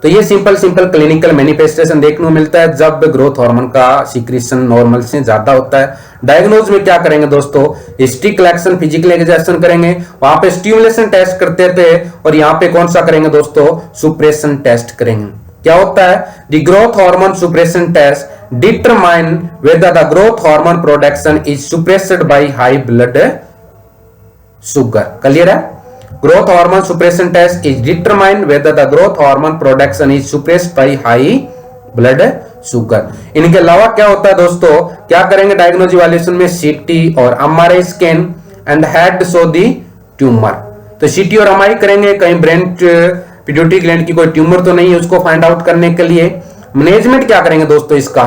तो ये सिंपल क्लिनिकल मैनिफेस्टेशन देखने को मिलता है जब ग्रोथ हार्मोन का सीक्रेशन नॉर्मल से ज्यादा होता है। डायग्नोज में क्या करेंगे दोस्तों, हिस्ट्री कलेक्शन, फिजिकल एग्जामिनेशन करेंगे, वहां पे स्टिमुलेशन टेस्ट करते थे, और यहाँ पे कौन सा करेंगे दोस्तों, सुप्रेशन टेस्ट करेंगे। क्या होता है, the growth hormone suppression test determine whether the growth hormone production is suppressed by high blood sugar. Clear है। Growth hormone suppression test is determine whether the growth hormone production is suppressed by high blood sugar। इनके अलावा क्या होता है दोस्तों, क्या करेंगे diagnose evaluation में, सीटी और MRI scan and head show the tumour. तो सीटी और एमआरआई करेंगे, कहीं ब्रेन पिट्यूटरी ग्लैंड की कोई ट्यूमर तो नहीं है उसको फाइंड आउट करने के लिए। मैनेजमेंट क्या करेंगे दोस्तों इसका,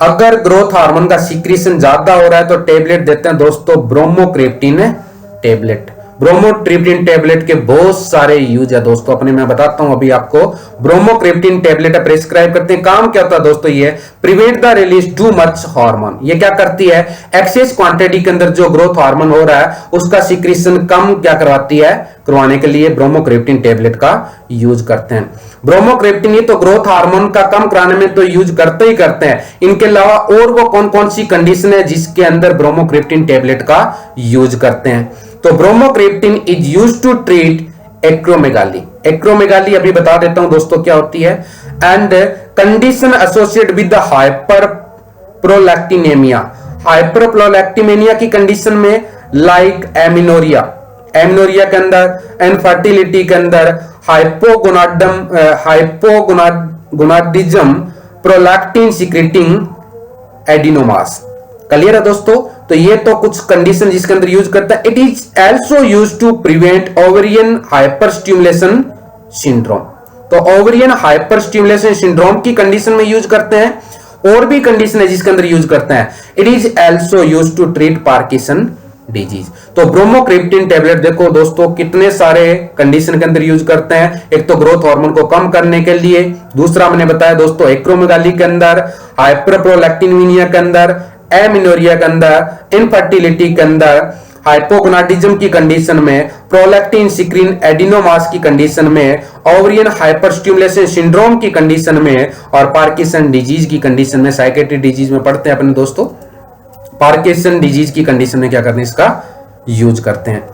अगर ग्रोथ हार्मोन का सीक्रेशन ज्यादा हो रहा है तो टेबलेट देते हैं दोस्तों, ब्रोमोक्रेप्टिन टेबलेट। ब्रोमोक्रेप्टिन टेबलेट के बहुत सारे यूज है दोस्तों, अपने मैं बताता हूं अभी आपको। ब्रोमोक्रेप्टिन टेबलेट प्रेस्क्राइब करते हैं, काम क्या होता है दोस्तों, ये prevent the release too much hormone. ये क्या करती है, एक्सेस क्वांटिटी के अंदर जो ग्रोथ हार्मोन हो रहा है उसका सीक्रेशन कम क्या करवाती है, करवाने के लिए ब्रोमोक्रेप्टिन टेबलेट का यूज करते हैं। ब्रोमोक्रेप्टिन ये तो ग्रोथ हार्मोन का कम कराने में तो यूज करते ही करते हैं, इनके अलावा और वो कौन कौन सी कंडीशन है जिसके अंदर ब्रोमोक्रेप्टिन टेबलेट का यूज करते हैं। तो bromocriptine is used to treat acromegaly. Acromegaly अभी बता देता हूं दोस्तों क्या होती है, and condition associated with the hyperprolactinaemia. Hyperprolactinaemia की कंडीशन में लाइक एमिनोरिया, एमिनोरिया के अंदर, इनफर्टिलिटी के अंदर, hypogonadism, prolactin secreting adenomas. Clear है दोस्तों। तो ये तो कुछ कंडीशन जिसके अंदर यूज करता है। It is also used to prevent ovarian hyperstimulation syndrome. तो ओवेरियन हाइपर स्टिमुलेशन सिंड्रोम की कंडीशन में यूज करते हैं। और भी कंडीशन है जिसके अंदर यूज करते हैं। It is also used to treat Parkinson disease. तो ब्रोमोक्रेप्टिन टेबलेट देखो दोस्तों कितने सारे कंडीशन के अंदर यूज करते हैं। एक तो ग्रोथ हार्मोन को कम करने के लिए, दूसरा मैंने बताया दोस्तों एक्रोमेगाली के अंदर, हाइपरप्रोलैक्टिनेमिया के अंदर, एमिनोरिया के अंदर, इनफर्टिलिटी के अंदर, हाइपोगोनाडिज्म की कंडीशन में, प्रोलैक्टिन सिक्रीन एडिनोमास की कंडीशन में, ओवरियन हाइपरस्टिमुलेशन सिंड्रोम की कंडीशन में, और पार्किंसन डिजीज की कंडीशन में। साइकेट्रिक डिजीज में पढ़ते हैं अपने दोस्तों, पार्किंसन डिजीज की कंडीशन में क्या करते हैं, इसका यूज करते हैं।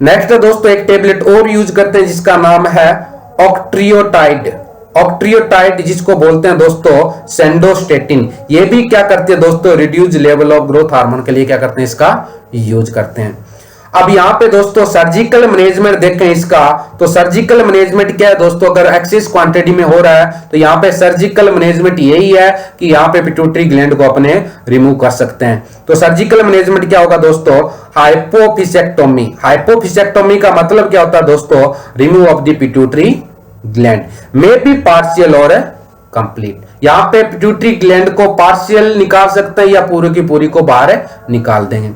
नेक्स्ट दोस्तों एक टेबलेट और यूज करते हैं जिसका नाम है ऑक्ट्रियोटाइड। ऑक्ट्रियोटाइड जिसको बोलते हैं दोस्तों सेंडोस्टेटिन। ये भी क्या करते हैं दोस्तों, reduce level of growth hormone के लिए क्या करते हैं, इसका यूज करते हैं। अब यहाँ पे दोस्तों सर्जिकल मैनेजमेंट देखें इसका, तो सर्जिकल मैनेजमेंट क्या है दोस्तों, अगर एक्सेस क्वांटिटी में हो रहा है तो यहाँ पे सर्जिकल मैनेजमेंट यही है कि यहाँ पे पिट्यूटरी ग्लैंड को अपने रिमूव कर सकते हैं। तो सर्जिकल मैनेजमेंट क्या होगा दोस्तों, हाइपोफिसेक्टोमी। हाइपोफिसेक्टोमी का मतलब क्या होता है दोस्तों, remove of the pituitary gland, may be partial और कंप्लीट। यहाँ पे पिट्यूटरी ग्लैंड को पार्शियल निकाल सकते हैं या पूरी की पूरी को बाहर निकाल देंगे।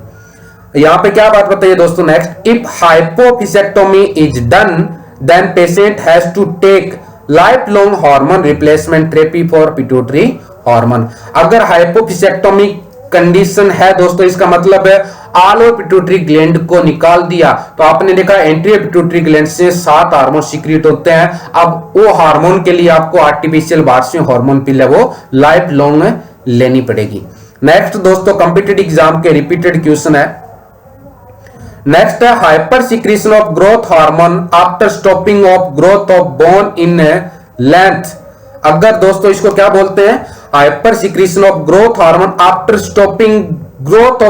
यहाँ पे क्या बात बताइए दोस्तों, next, if hypophysectomy is done then patient has to take lifelong hormone replacement therapy for pituitary hormone. अगर हाइपोफिसेक्टोमी कंडीशन है दोस्तों, इसका मतलब है ऑल ओवर पिट्यूटरी ग्लैंड को निकाल दिया। तो आपने देखा एंटीरियर पिट्यूटरी ग्लैंड से 7 हार्मोन सीक्रेट होते हैं। अब वो हार्मोन के लिए आपको आर्टिफिशियल बाहर से हार्मोन पिल है वो लाइफ लॉन्ग लेनी पड़ेगी। नेक्स्ट दोस्तों कॉम्पिटिटिव एग्जाम के रिपीटेड क्वेश्चन है। नेक्स्ट है hyper secretion of growth hormone after stopping of growth of bone in length. अगर दोस्तों इसको क्या बोलते हैं, hyper secretion of growth hormone after stopping growth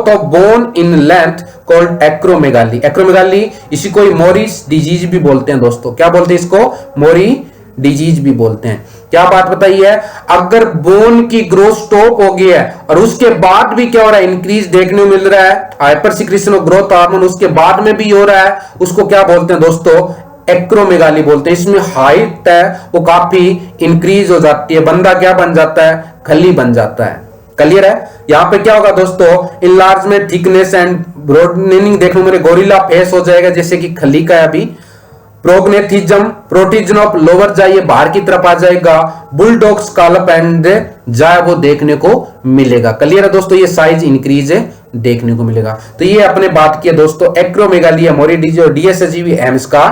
of bone in length called acromegaly. Acromegaly इसी को मोरिस डिजीज भी बोलते हैं दोस्तों। क्या बोलते हैं इसको? मोरी डिजीज भी बोलते हैं। क्या बात बताई है? अगर बोन की ग्रोथ स्टॉप हो गई है और उसके बाद भी क्या हो रहा है, इंक्रीज देखने को मिल रहा है, hyper secretion of growth hormone उसके बाद में भी हो रहा है, उसको क्या बोलते हैं दोस्तों? एक्रोमेगाली बोलते हैं। इसमें हाइट है वो काफी इंक्रीज हो जाती है, बंदा क्या बन जाता है? खली बन जाता है। क्लियर है? यहां पे क्या होगा दोस्तों? इनलार्जमेंट, थिकनेस एंड ब्रॉडनिंग देखने को मेरे गोरिल्ला फेस हो जाएगा, जैसे कि खली का है अभी। प्रोग्नेथिज्म, प्रोटिजन ऑफ लोअर जाइए बाहर की तरफ आ जाएगा। बुलडॉग स्कैल्प एंड जाए वो देखने को मिलेगा। क्लियर है दोस्तों? ये साइज इंक्रीज है देखने को मिलेगा। तो ये अपने बात की है दोस्तों एक्रोमेगाली या मोरी डिजीज और डीएसएचजी एम्स का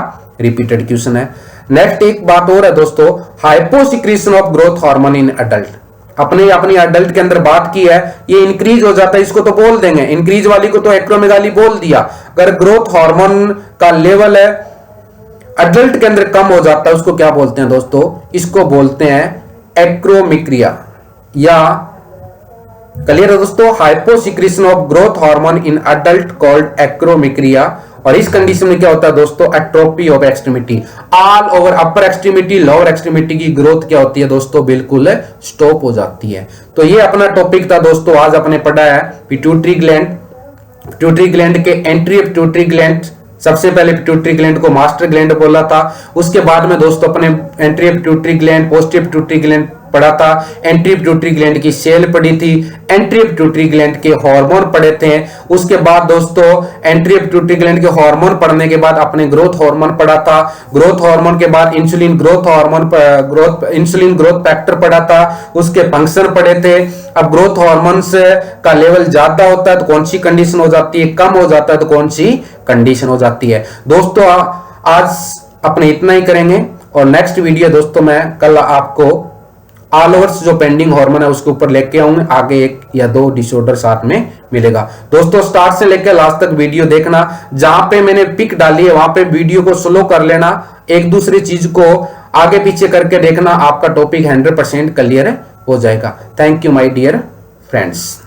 रिपीटेड क्वेश्चन है। नेक्स्ट एक बात और है दोस्तों, hyposecretion of growth hormone in adult. अपनी अडल्ट के अंदर बात की है, ये इंक्रीज हो जाता है, इसको तो बोल देंगे इंक्रीज वाली को तो एक्रोमेगाली बोल दिया। अगर ग्रोथ हार्मोन का लेवल है अडल्ट के अंदर कम हो जाता है, उसको क्या बोलते हैं दोस्तों? इसको बोलते हैं एक्रोमिक्रिया या क्लियर है दोस्तों? Hyposecretion of growth hormone in adult called acromicria. और इस कंडीशन में क्या होता है दोस्तों? Atrophy of extremity, all over upper extremity lower extremity की ग्रोथ क्या होती है दोस्तों? बिल्कुल स्टॉप हो जाती है। तो ये अपना टॉपिक था दोस्तों, आज अपने पढ़ा है पिट्यूटरी ग्लैंड। पिट्यूटरी ग्लैंड के एंट्री पिट्यूटरी ग्लैंड, सबसे पहले पिट्यूटरी ग्लैंड को मास्टर ग्लैंड बोला था। उसके बाद में दोस्तों अपने entry pituitary gland, posterior pituitary gland पढ़ा था, एंट्री पिट्यूटरी ग्लैंड की सेल पढ़ी थी, एंट्री पिट्यूटरी ग्लैंड के हार्मोन पढ़े थे। उसके बाद दोस्तों एंट्री पिट्यूटरी ग्लैंड के हार्मोन पढ़ने के बाद अपने ग्रोथ हार्मोन पढ़ा था। ग्रोथ हार्मोन के बाद insulin growth hormone insulin growth factor पढ़ा था, उसके फंक्शन पढ़े थे। अब ग्रोथ हार्मोन्स का लेवल ज्यादा होता है तो कौन सी कंडीशन हो जाती है, कम हो जाता है तो कौन सी कंडीशन हो जाती है। दोस्तों आज अपने इतना ही करेंगे और नेक्स्ट वीडियो दोस्तों मैं कल आपको ऑल ओवर्स जो पेंडिंग हार्मोन है उसके ऊपर लेके आऊंगे। आगे एक या दो डिसऑर्डर साथ में मिलेगा। दोस्तों स्टार्ट से लेकर लास्ट तक वीडियो देखना, जहां पे मैंने पिक डाली है वहां पे वीडियो को स्लो कर लेना, एक दूसरी चीज को आगे पीछे करके देखना, आपका टॉपिक 100% क्लियर हो जाएगा। Thank you my dear friends.